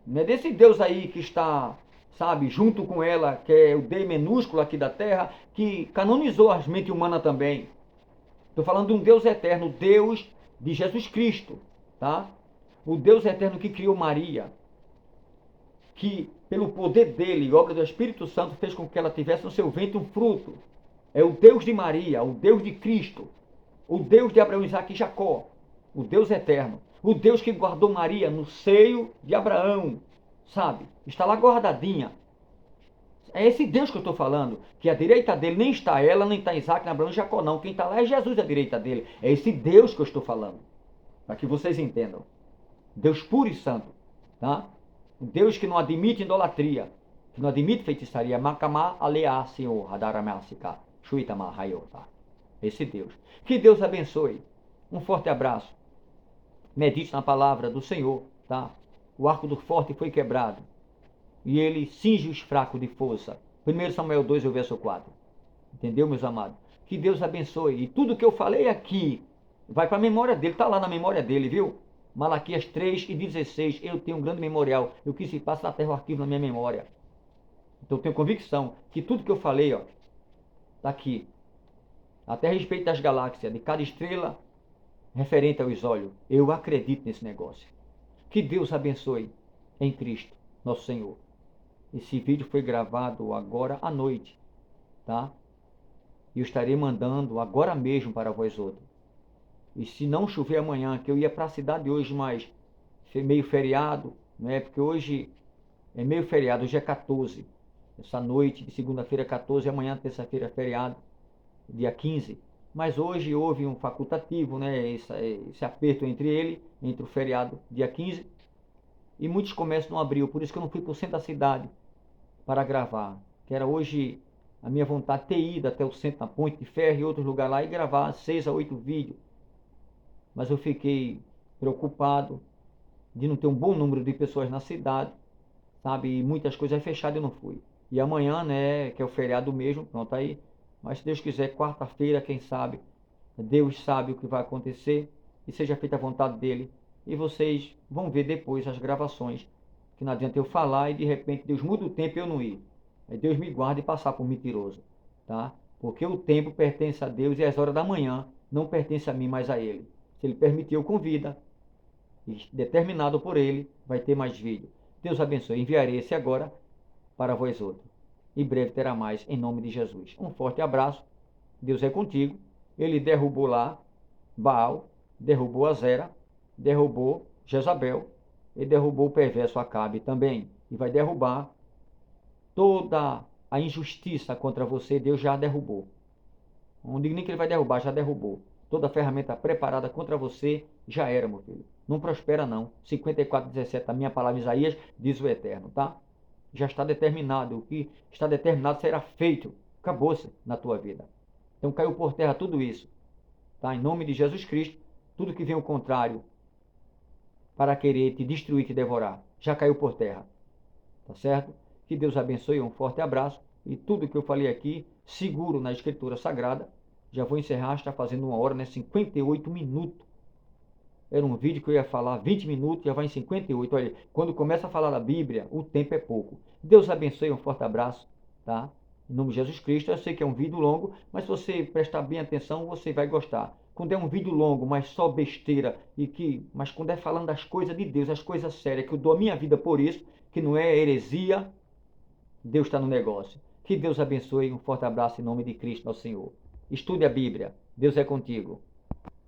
Não é desse Deus aí que está, sabe, junto com ela, que é o D minúsculo aqui da terra, que canonizou as mentes humanas também. Estou falando de um Deus eterno, Deus de Jesus Cristo, tá? O Deus eterno que criou Maria, que pelo poder dele e obra do Espírito Santo fez com que ela tivesse no seu ventre um fruto. É o Deus de Maria, o Deus de Cristo, o Deus de Abraão, Isaque e Jacó, o Deus eterno, o Deus que guardou Maria no seio de Abraão, sabe? Está lá guardadinha. É esse Deus que eu estou falando, que à direita dele nem está ela, nem está Isaac, nem Abraão e Jacó, não. Quem está lá é Jesus à direita dele. É esse Deus que eu estou falando, para que vocês entendam. Deus puro e santo, tá? Um Deus que não admite idolatria, que não admite feitiçaria. Makamá aleá, Senhor, hadaramásika, shuitama hayota. Esse Deus. Que Deus abençoe. Um forte abraço. Medite na palavra do Senhor, tá? O arco do forte foi quebrado e ele cinge os fracos de força. 1 Samuel 2, verso 4. Entendeu, meus amados? Que Deus abençoe. E tudo que eu falei aqui vai para a memória dele, está lá na memória dele, viu? Malaquias 3:16, eu tenho um grande memorial. O que se passa na terra, o arquivo na minha memória. Então eu tenho convicção que tudo que eu falei, ó, está aqui. Até a respeito das galáxias, de cada estrela referente aos olhos. Eu acredito nesse negócio. Que Deus abençoe em Cristo, nosso Senhor. Esse vídeo foi gravado agora à noite, tá? E eu estarei mandando agora mesmo para vós outros. E se não chover amanhã, que eu ia para a cidade hoje, mas meio feriado, né? Porque hoje é meio feriado, hoje é 14. Essa noite de segunda-feira 14, amanhã terça-feira feriado, dia 15. Mas hoje houve um facultativo, né? Esse aperto entre o feriado dia 15, e muitos comércios não abriu, por isso que eu não fui para o centro da cidade para gravar. Que era hoje a minha vontade ter ido até o centro, na Ponte de Ferro e outros lugares lá e gravar 6 a 8 vídeos. Mas eu fiquei preocupado de não ter um bom número de pessoas na cidade, sabe? E muitas coisas fechadas eu não fui. E amanhã, né, que é o feriado mesmo, pronto aí. Mas se Deus quiser, quarta-feira, quem sabe, Deus sabe o que vai acontecer e seja feita a vontade dele. E vocês vão ver depois as gravações, que não adianta eu falar e de repente Deus muda o tempo e eu não ir. Aí Deus me guarde e passar por mentiroso, tá? Porque o tempo pertence a Deus e as horas da manhã não pertence a mim, mas a ele. Se ele permitiu com vida, determinado por ele, vai ter mais vídeo. Deus abençoe. Enviarei esse agora para vós outros. E breve terá mais, em nome de Jesus. Um forte abraço. Deus é contigo. Ele derrubou lá Baal, derrubou Azera, derrubou Jezabel e derrubou o perverso Acabe também. E vai derrubar toda a injustiça contra você. Deus já derrubou. Não digo nem que ele vai derrubar, já derrubou. Toda a ferramenta preparada contra você já era, meu filho. Não prospera não. 54:17, a minha palavra Isaías, diz o Eterno, tá? Já está determinado. O que está determinado será feito. Acabou-se na tua vida. Então caiu por terra tudo isso. Tá? Em nome de Jesus Cristo, tudo que vem ao contrário para querer te destruir, te devorar, já caiu por terra. Tá certo? Que Deus abençoe, um forte abraço. E tudo que eu falei aqui, seguro na Escritura Sagrada. Já vou encerrar, está fazendo 1 hora, né? 58 minutos. Era um vídeo que eu ia falar 20 minutos, já vai em 58. Olha, quando começa a falar da Bíblia, o tempo é pouco. Deus abençoe, um forte abraço, tá? Em nome de Jesus Cristo. Eu sei que é um vídeo longo, mas se você prestar bem atenção, você vai gostar. Quando é um vídeo longo, mas só besteira, mas quando é falando das coisas de Deus, as coisas sérias, que eu dou a minha vida por isso, que não é heresia, Deus está no negócio. Que Deus abençoe, um forte abraço em nome de Cristo, nosso Senhor. Estude a Bíblia. Deus é contigo.